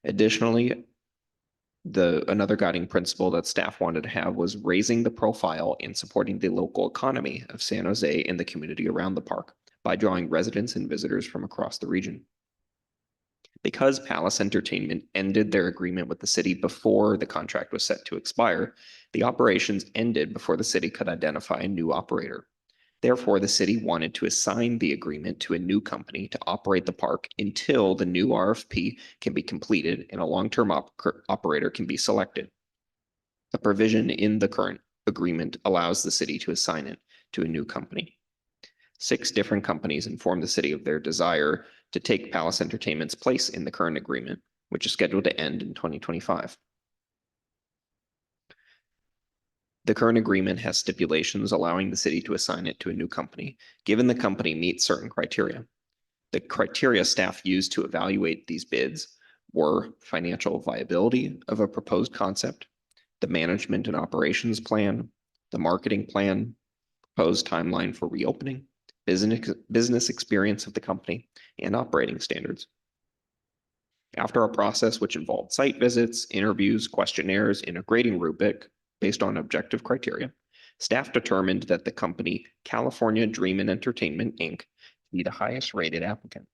Additionally, another guiding principle that staff wanted to have was raising the profile and supporting the local economy of San Jose and the community around the park by drawing residents and visitors from across the region. Because Palace Entertainment ended their agreement with the city before the contract was set to expire, the operations ended before the city could identify a new operator. Therefore, the city wanted to assign the agreement to a new company to operate the park until the new RFP can be completed and a long-term operator can be selected. A provision in the current agreement allows the city to assign it to a new company. 6 different companies informed the city of their desire to take Palace Entertainment's place in the current agreement, which is scheduled to end in 2025. The current agreement has stipulations allowing the city to assign it to a new company, given the company meets certain criteria. The criteria staff used to evaluate these bids were financial viability of a proposed concept, the management and operations plan, the marketing plan, proposed timeline for reopening, business experience of the company, and operating standards. After a process which involved site visits, interviews, questionnaires, and a grading rubric based on objective criteria, staff determined that the company California Dream and Entertainment, Inc. be the highest rated applicant.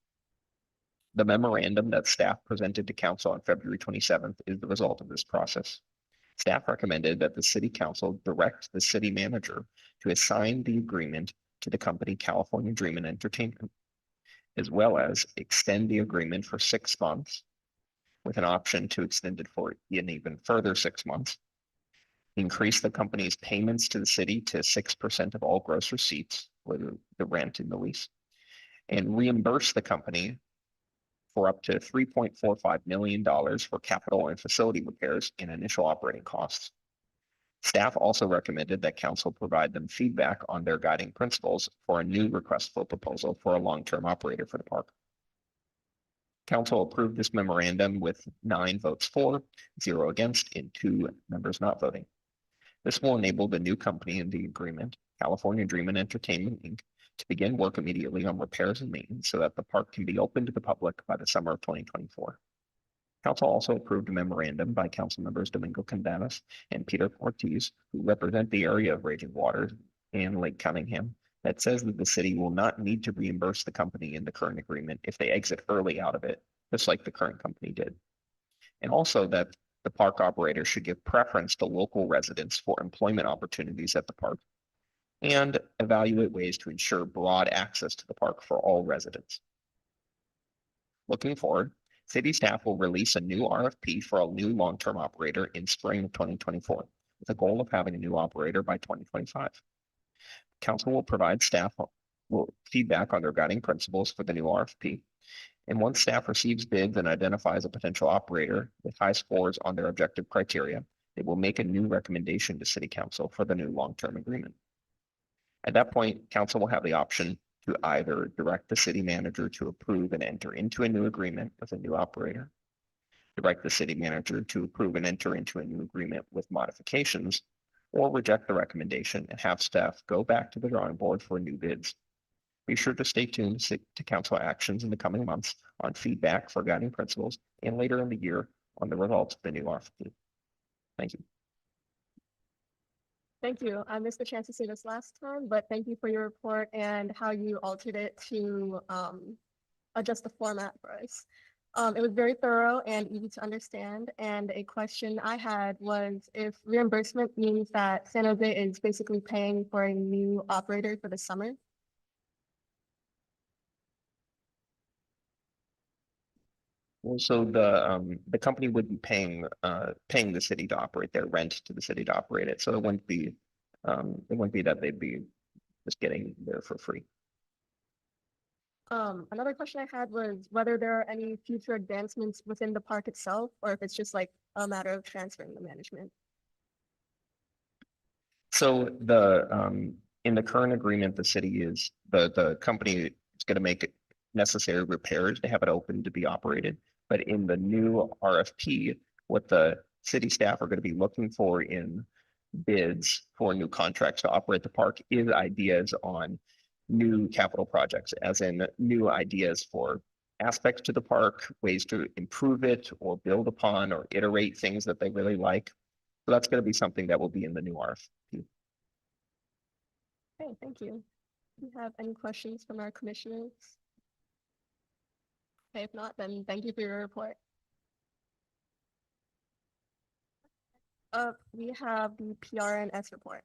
The memorandum that staff presented to council on February 27th is the result of this process. Staff recommended that the city council direct the city manager to assign the agreement to the company California Dream and Entertainment, as well as extend the agreement for 6 months with an option to extend it for an even further 6 months, increase the company's payments to the city to 6% of all gross receipts for the rent in the lease, and reimburse the company for up to $3.45 million for capital and facility repairs and initial operating costs. Staff also recommended that council provide them feedback on their guiding principles for a new request for proposal for a long-term operator for the park. Council approved this memorandum with 9 votes for, 0 against, and 2 members not voting. This will enable the new company in the agreement, California Dream and Entertainment, Inc., to begin work immediately on repairs and maintenance so that the park can be open to the public by the summer of 2024. Council also approved a memorandum by council members Domingo Candanas and Peter Ortiz, who represent the area of Raging Waters and Lake Cunningham, that says that the city will not need to reimburse the company in the current agreement if they exit early out of it, just like the current company did. And also that the park operator should give preference to local residents for employment opportunities at the park and evaluate ways to ensure broad access to the park for all residents. Looking forward, city staff will release a new RFP for a new long-term operator in spring of 2024, with a goal of having a new operator by 2025. Council will provide staff feedback on their guiding principles for the new RFP. And once staff receives bids and identifies a potential operator with high scores on their objective criteria, they will make a new recommendation to City Council for the new long-term agreement. At that point, Council will have the option to either direct the city manager to approve and enter into a new agreement with a new operator, direct the city manager to approve and enter into a new agreement with modifications, or reject the recommendation and have staff go back to the drawing board for new bids. Be sure to stay tuned to council actions in the coming months on feedback for guiding principles and later in the year on the results of the new RFP. Thank you. Thank you. I missed the chance to say this last time, but thank you for your report and how you altered it to adjust the format for us. It was very thorough and easy to understand. And a question I had was if reimbursement means that San Jose is basically paying for a new operator for the summer. Well, so the company would be paying the city to operate their rent to the city to operate it. So it wouldn't be that they'd be just getting there for free. Another question I had was whether there are any future advancements within the park itself, or if it's just like a matter of transferring the management. So in the current agreement, the city is the company is going to make necessary repairs to have it open to be operated. But in the new RFP, what the city staff are going to be looking for in bids for new contracts to operate the park is ideas on new capital projects, as in new ideas for aspects to the park, ways to improve it or build upon or iterate things that they really like. So that's going to be something that will be in the new RFP. Okay, thank you. Do you have any questions from our commissioners? Okay, if not, then thank you for your report. We have the PRNS report.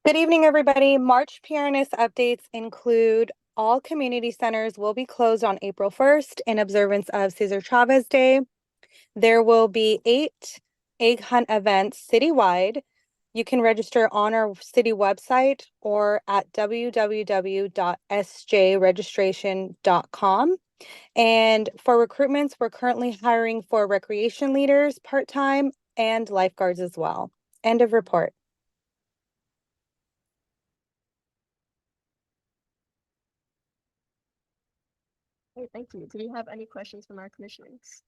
Good evening, everybody. March PRNS updates include all community centers will be closed on April 1st in observance of Cesar Chavez Day. There will be 8 egg hunt events citywide. You can register on our city website or at www.sjregistration.com. And for recruitments, we're currently hiring for recreation leaders part-time and lifeguards as well. End of report. Okay, thank you. Do we have any questions from our commissioners?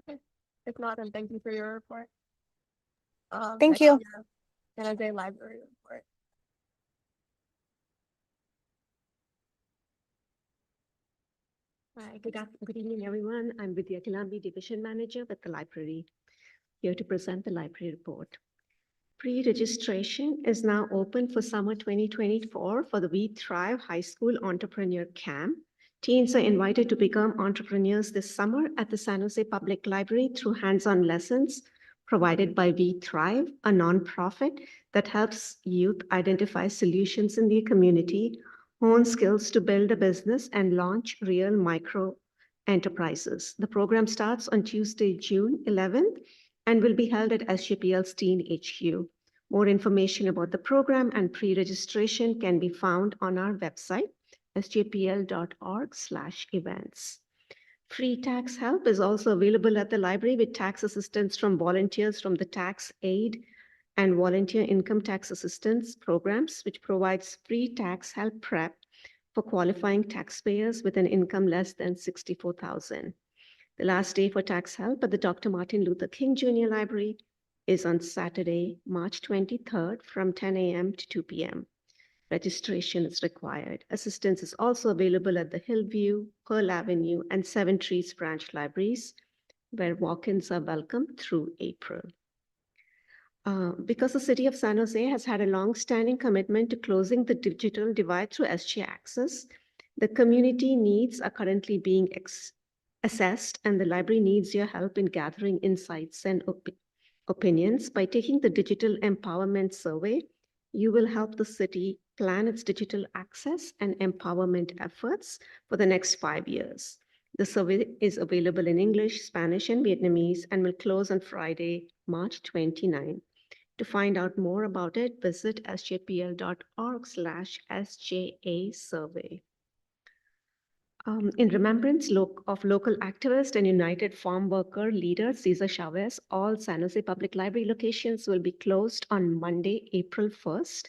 Okay, if not, then thank you for your report. Thank Next you. we have San Jose Library report. Hi, good evening, everyone. I'm Vidya Kilambi, Division Manager with the library, here to present the library report. Pre-registration is now open for summer 2024 for the We Thrive High School Entrepreneur Camp. Teens are invited to become entrepreneurs this summer at the San Jose Public Library through hands-on lessons provided by We Thrive, a nonprofit that helps youth identify solutions in their community, hone skills to build a business, and launch real micro enterprises. The program starts on Tuesday, June 11th, and will be held at SJPL's Teen HQ. More information about the program and pre-registration can be found on our website, sjpl.org/events. Free tax help is also available at the library with tax assistance from volunteers from the Tax Aid and Volunteer Income Tax Assistance programs, which provides free tax help prep for qualifying taxpayers with an income less than $64,000. The last day for tax help at the Dr. Martin Luther King Jr. Library is on Saturday, March 23rd from 10 a.m. to 2 p.m. Registration is required. Assistance is also available at the Hillview, Pearl Avenue, and Seven Trees branch libraries, where walk-ins are welcome through April. Because the city of San Jose has had a long-standing commitment to closing the digital divide through SJ Access, the community needs are currently being assessed, and the library needs your help in gathering insights and opinions. By taking the Digital Empowerment Survey, you will help the city plan its digital access and empowerment efforts for the next 5 years. The survey is available in English, Spanish, and Vietnamese and will close on Friday, March 29. To find out more about it, visit sjpl.org/SJA survey. In remembrance of local activist and United Farm Worker leader Cesar Chavez, all San Jose Public Library locations will be closed on Monday, April 1st.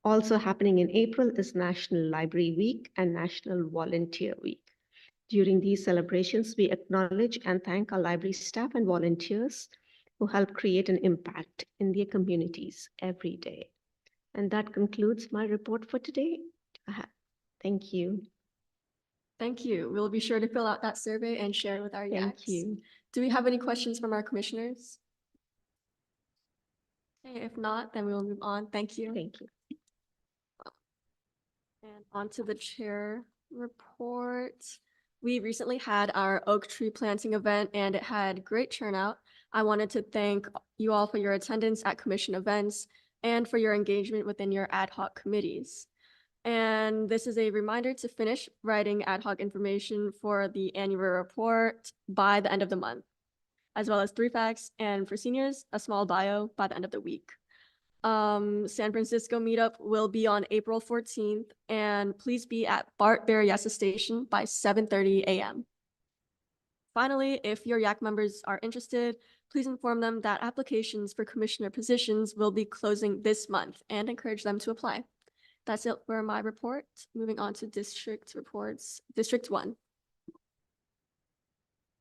Also happening in April is National Library Week and National Volunteer Week. During these celebrations, we acknowledge and thank our library staff and volunteers who help create an impact in their communities every day. And that concludes my report for today. Thank you. Thank you. We'll be sure to fill out that survey and share it with our Thank YACs. you. Do we have any questions from our commissioners? Okay, if not, then we will move on. Thank you. Thank you. And on to the chair report. We recently had our oak tree planting event and it had great turnout. I wanted to thank you all for your attendance at commission events and for your engagement within your ad hoc committees. And this is a reminder to finish writing ad hoc information for the annual report by the end of the month, as well as 3 facts, and for seniors, a small bio by the end of the week. San Francisco meetup will be on April 14th, and please be at Bart Berryessa Station by 7:30 a.m. Finally, if your YAC members are interested, please inform them that applications for commissioner positions will be closing this month and encourage them to apply. That's it for my report. Moving on to district reports. District 1.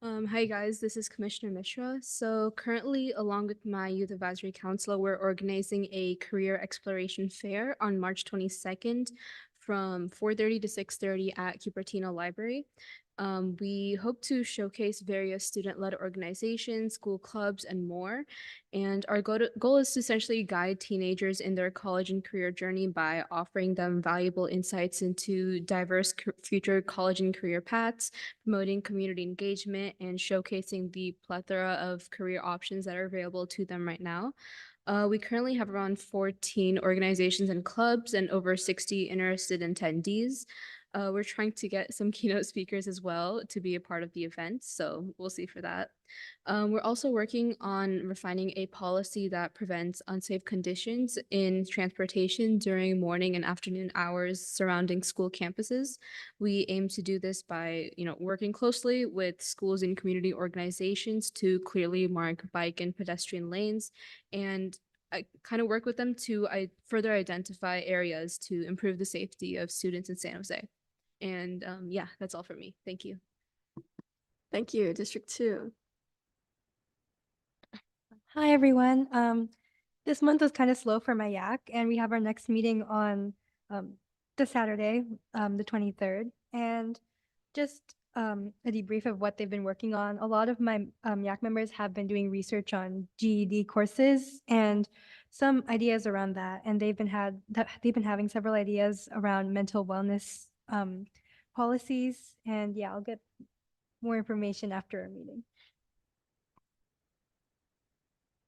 Hi guys, this is Commissioner Mishra. So currently, along with my Youth Advisory Council, we're organizing a career exploration fair on March 22nd from 4:30 to 6:30 at Cupertino Library. We hope to showcase various student-led organizations, school clubs, and more. And our goal is to essentially guide teenagers in their college and career journey by offering them valuable insights into diverse future college and career paths, promoting community engagement, and showcasing the plethora of career options that are available to them right now. We currently have around 14 organizations and clubs and over 60 interested attendees. We're trying to get some keynote speakers as well to be a part of the event, so we'll see for that. We're also working on refining a policy that prevents unsafe conditions in transportation during morning and afternoon hours surrounding school campuses. We aim to do this by, working closely with schools and community organizations to clearly mark bike and pedestrian lanes, and I kind of work with them to further identify areas to improve the safety of students in San Jose. And yeah, that's all for me. Thank you. Thank you. District 2. Hi, everyone. This month was kind of slow for my YAC, and we have our next meeting on the Saturday, the 23rd. And just a debrief of what they've been working on. A lot of my YAC members have been doing research on GED courses and some ideas around that. And they've been having several ideas around mental wellness policies. And yeah, I'll get more information after our meeting.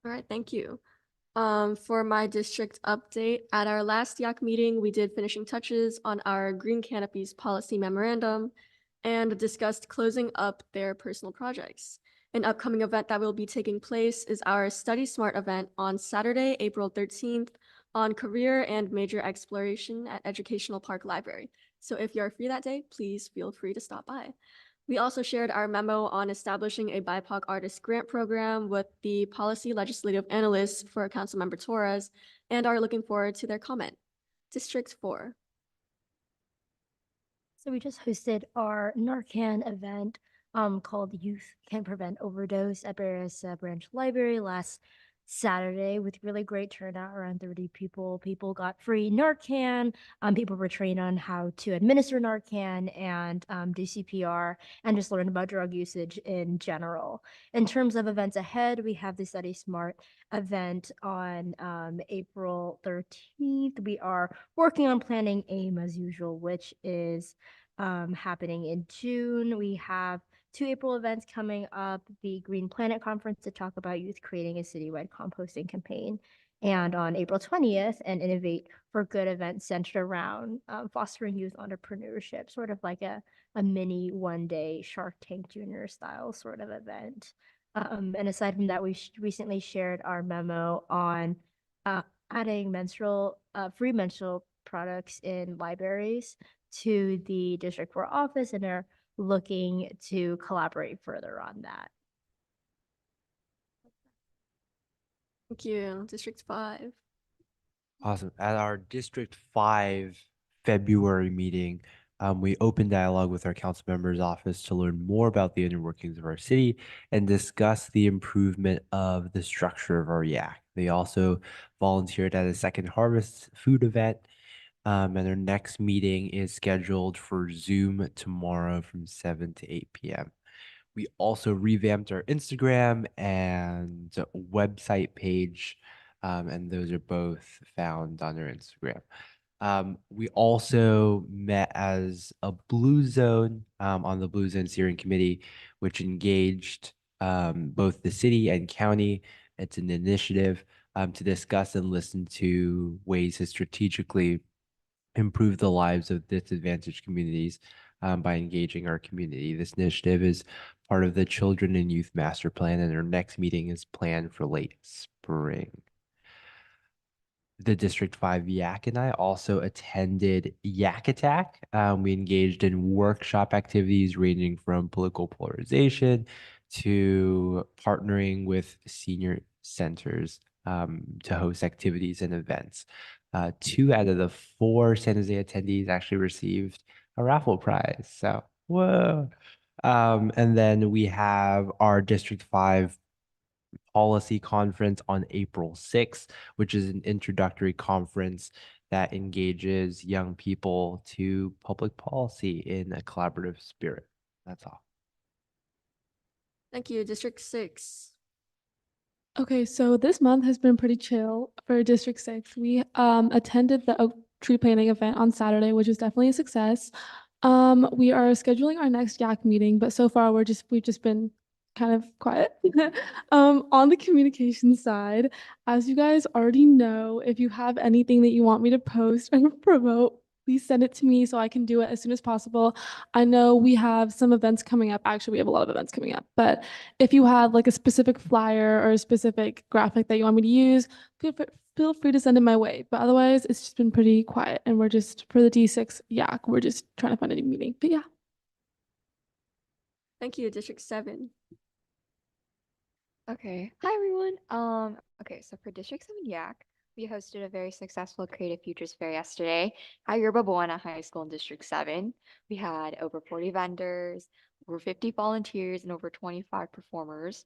All right, thank you. For my district update, at our last YAC meeting, we did finishing touches on our Green Canopies policy memorandum and discussed closing up their personal projects. An upcoming event that will be taking place is our Study Smart event on Saturday, April 13th on career and major exploration at Educational Park Library. So if you're free that day, please feel free to stop by. We also shared our memo on establishing a BIPOC artist grant program with the policy legislative analysts for Councilmember Torres and are looking forward to their comment. District 4. So we just hosted our Narcan event called Youth Can Prevent Overdose at Berryessa Branch Library last Saturday with really great turnout, around 30 people. People got free Narcan. People were trained on how to administer Narcan and do CPR and just learn about drug usage in general. In terms of events ahead, we have the Study Smart event on April 13th. We are working on planning AIM as usual, which is happening in June. We have 2 April events coming up, the Green Planet Conference to talk about youth creating a citywide composting campaign. And on April 20th, an Innovate for Good event centered around fostering youth entrepreneurship, sort of like a mini one-day Shark Tank Junior style sort of event. And aside from that, we recently shared our memo on adding free menstrual products in libraries to the District 4 office, and are looking to collaborate further on that. Thank you. District 5. Awesome. At our District 5 February meeting, we opened dialogue with our council members' office to learn more about the inner workings of our city and discuss the improvement of the structure of our YAC. They also volunteered at a Second Harvest food event. And their next meeting is scheduled for Zoom tomorrow from 7 to 8 p.m. We also revamped our Instagram and website page, and those are both found on our Instagram. We also met as a Blue Zone on the Blue Zone Steering Committee, which engaged both the city and county. It's an initiative to discuss and listen to ways to strategically improve the lives of disadvantaged communities by engaging our community. This initiative is part of the Children and Youth Master Plan, and our next meeting is planned for late spring. The District 5 YAC and I also attended YAC Attack. We engaged in workshop activities ranging from political polarization to partnering with senior centers to host activities and events. 2 out of the 4 San Jose attendees actually received a raffle prize. So, whoa. And then we have our District 5 policy conference on April 6th, which is an introductory conference that engages young people to public policy in a collaborative spirit. That's all. Thank you. District 6. Okay, so this month has been pretty chill for District 6. We attended the oak tree planting event on Saturday, which was definitely a success. We are scheduling our next YAC meeting, but so far we've just been kind of quiet. On the communication side, as you guys already know, if you have anything that you want me to post or promote, please send it to me so I can do it as soon as possible. I know we have some events coming up. Actually, we have a lot of events coming up, but if you have like a specific flyer or a specific graphic that you want me to use, feel free to send it my way. But otherwise, it's just been pretty quiet, and we're just, for the D6 YAC, we're just trying to find a new meeting. But yeah. Thank you. District 7. Okay. Hi, everyone. Okay, so for District 7 YAC, we hosted a very successful Creative Futures Fair yesterday at Yerba Buena High School in District 7. We had over 40 vendors, over 50 volunteers, and over 25 performers.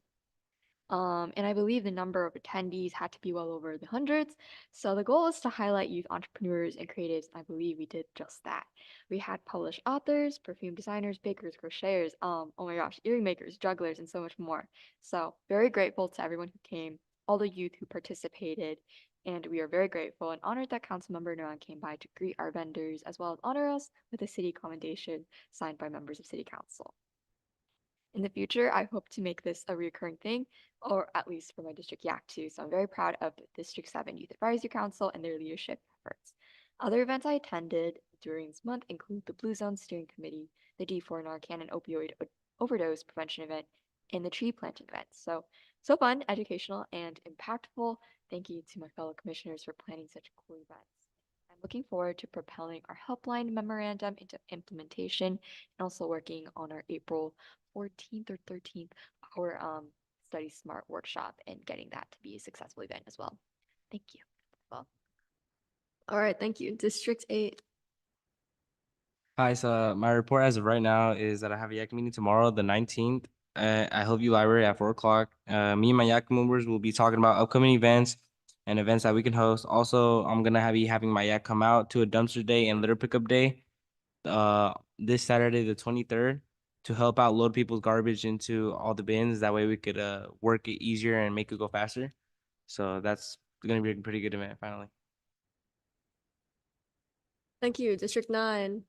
And I believe the number of attendees had to be well over the hundreds. So the goal is to highlight youth entrepreneurs and creatives. I believe we did just that. We had published authors, perfume designers, bakers, crocheters, oh my gosh, earring makers, jugglers, and so much more. So very grateful to everyone who came, all the youth who participated, and we are very grateful and honored that Councilmember Nguyen came by to greet our vendors as well as honor us with a city commendation signed by members of City Council. In the future, I hope to make this a recurring thing, or at least for my district YAC too. So I'm very proud of the District 7 Youth Advisory Council and their leadership efforts. Other events I attended during this month include the Blue Zone Steering Committee, the D4 Narcan and Opioid Overdose Prevention event, and the tree planting event. So fun, educational, and impactful. Thank you to my fellow commissioners for planning such cool events. I'm looking forward to propelling our helpline memorandum into implementation and also working on our April 14th or 13th, our Study Smart workshop and getting that to be a successful event as well. Thank you. Well, All right, thank you. District 8. Hi, so my report as of right now is that I have a YAC meeting tomorrow, the 19th, at Hillview Library at 4 o'clock. Me and my YAC members will be talking about upcoming events and events that we can host. Also, I'm gonna be having my YAC come out to a dumpster day and litter pickup day this Saturday, the 23rd, to help out load people's garbage into all the bins. That way we could work it easier and make it go faster. So that's gonna be a pretty good event finally. Thank you. District 9.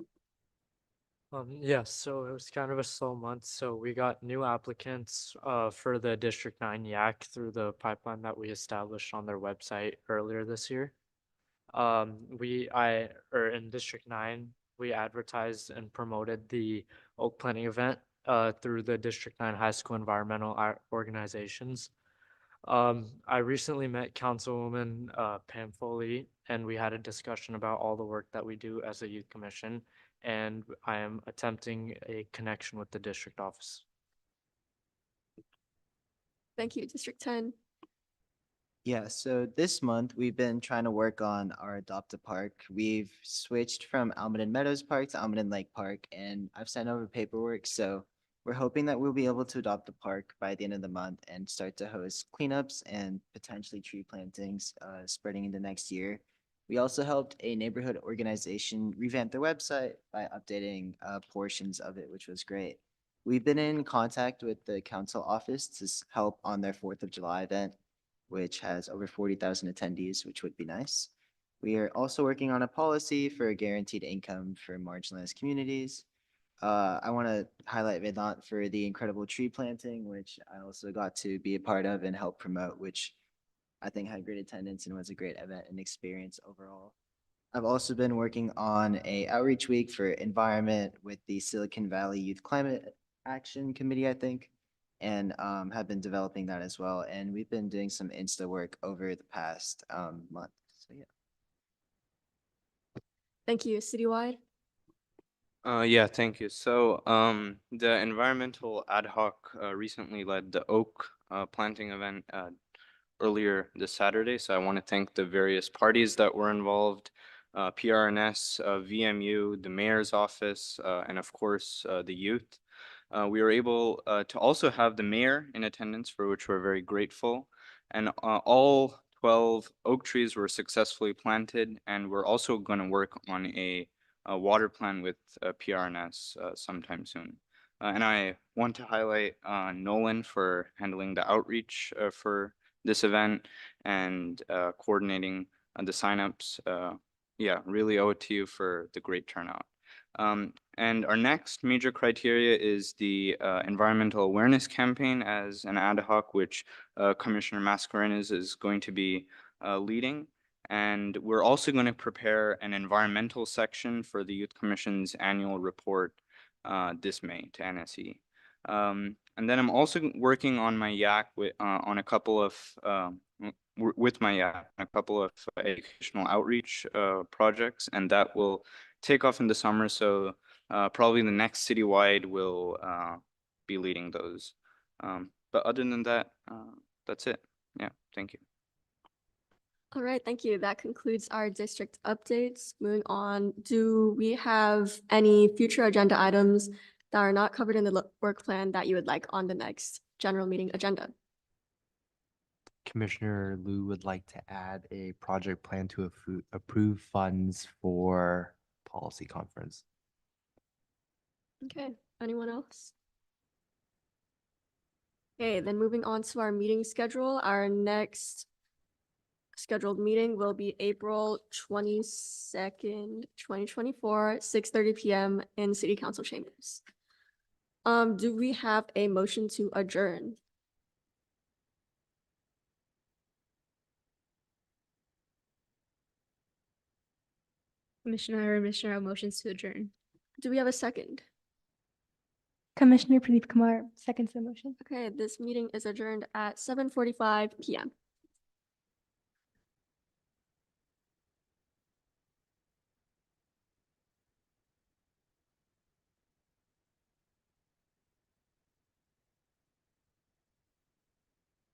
Yeah, so it was kind of a slow month. So we got new applicants for the District 9 YAC through the pipeline that we established on their website earlier this year. In District 9, we advertised and promoted the oak planting event through the District 9 high school environmental organizations. I recently met Councilwoman Pam Foley, and we had a discussion about all the work that we do as a youth commission, and I am attempting a connection with the district office. Thank you. District 10. Yeah, so this month we've been trying to work on our Adopt a Park. We've switched from Almaden Meadows Park to Almaden Lake Park, and I've sent over paperwork. So we're hoping that we'll be able to adopt the park by the end of the month and start to host cleanups and potentially tree plantings spreading into next year. We also helped a neighborhood organization revamp their website by updating portions of it, which was great. We've been in contact with the council office to help on their 4th of July event, which has over 40,000 attendees, which would be nice. We are also working on a policy for a guaranteed income for marginalized communities. I want to highlight Vedant for the incredible tree planting, which I also got to be a part of and help promote, which I think had great attendance and was a great event and experience overall. I've also been working on a outreach week for environment with the Silicon Valley Youth Climate Action Committee, I think, and have been developing that as well. And we've been doing some Insta work over the past month. So yeah. Thank you. Citywide. Yeah, thank you. So, the environmental ad hoc recently led the oak planting event earlier this Saturday. So I want to thank the various parties that were involved, PRNS, VMU, the mayor's office, and of course, the youth. We were able to also have the mayor in attendance, for which we're very grateful. And all 12 oak trees were successfully planted, and we're also going to work on a water plan with PRNS sometime soon. And I want to highlight Nolan for handling the outreach for this event and coordinating the signups. Yeah, really owe it to you for the great turnout. And our next major criteria is the environmental awareness campaign as an ad hoc, which Commissioner Mascarenas is going to be leading. And we're also going to prepare an environmental section for the Youth Commission's annual report this May to NSE. And then I'm also working on my YAC on a couple of with my YAC, a couple of educational outreach projects, and that will take off in the summer. So probably the next citywide will be leading those. But other than that, that's it. Yeah, thank you. All right, thank you. That concludes our district updates. Moving on, do we have any future agenda items that are not covered in the work plan that you would like on the next general meeting agenda? Commissioner Liu would like to add a project plan to approve funds for policy conference. Okay, anyone else? Okay, then moving on to our meeting schedule, our next scheduled meeting will be April 22nd, 2024, 6:30 PM in City Council chambers. Do we have a motion to adjourn? Commissioner motions to adjourn. Do we have a second? Commissioner Pradeep Kumar seconds the motion. Okay, this meeting is adjourned at 7:45 PM.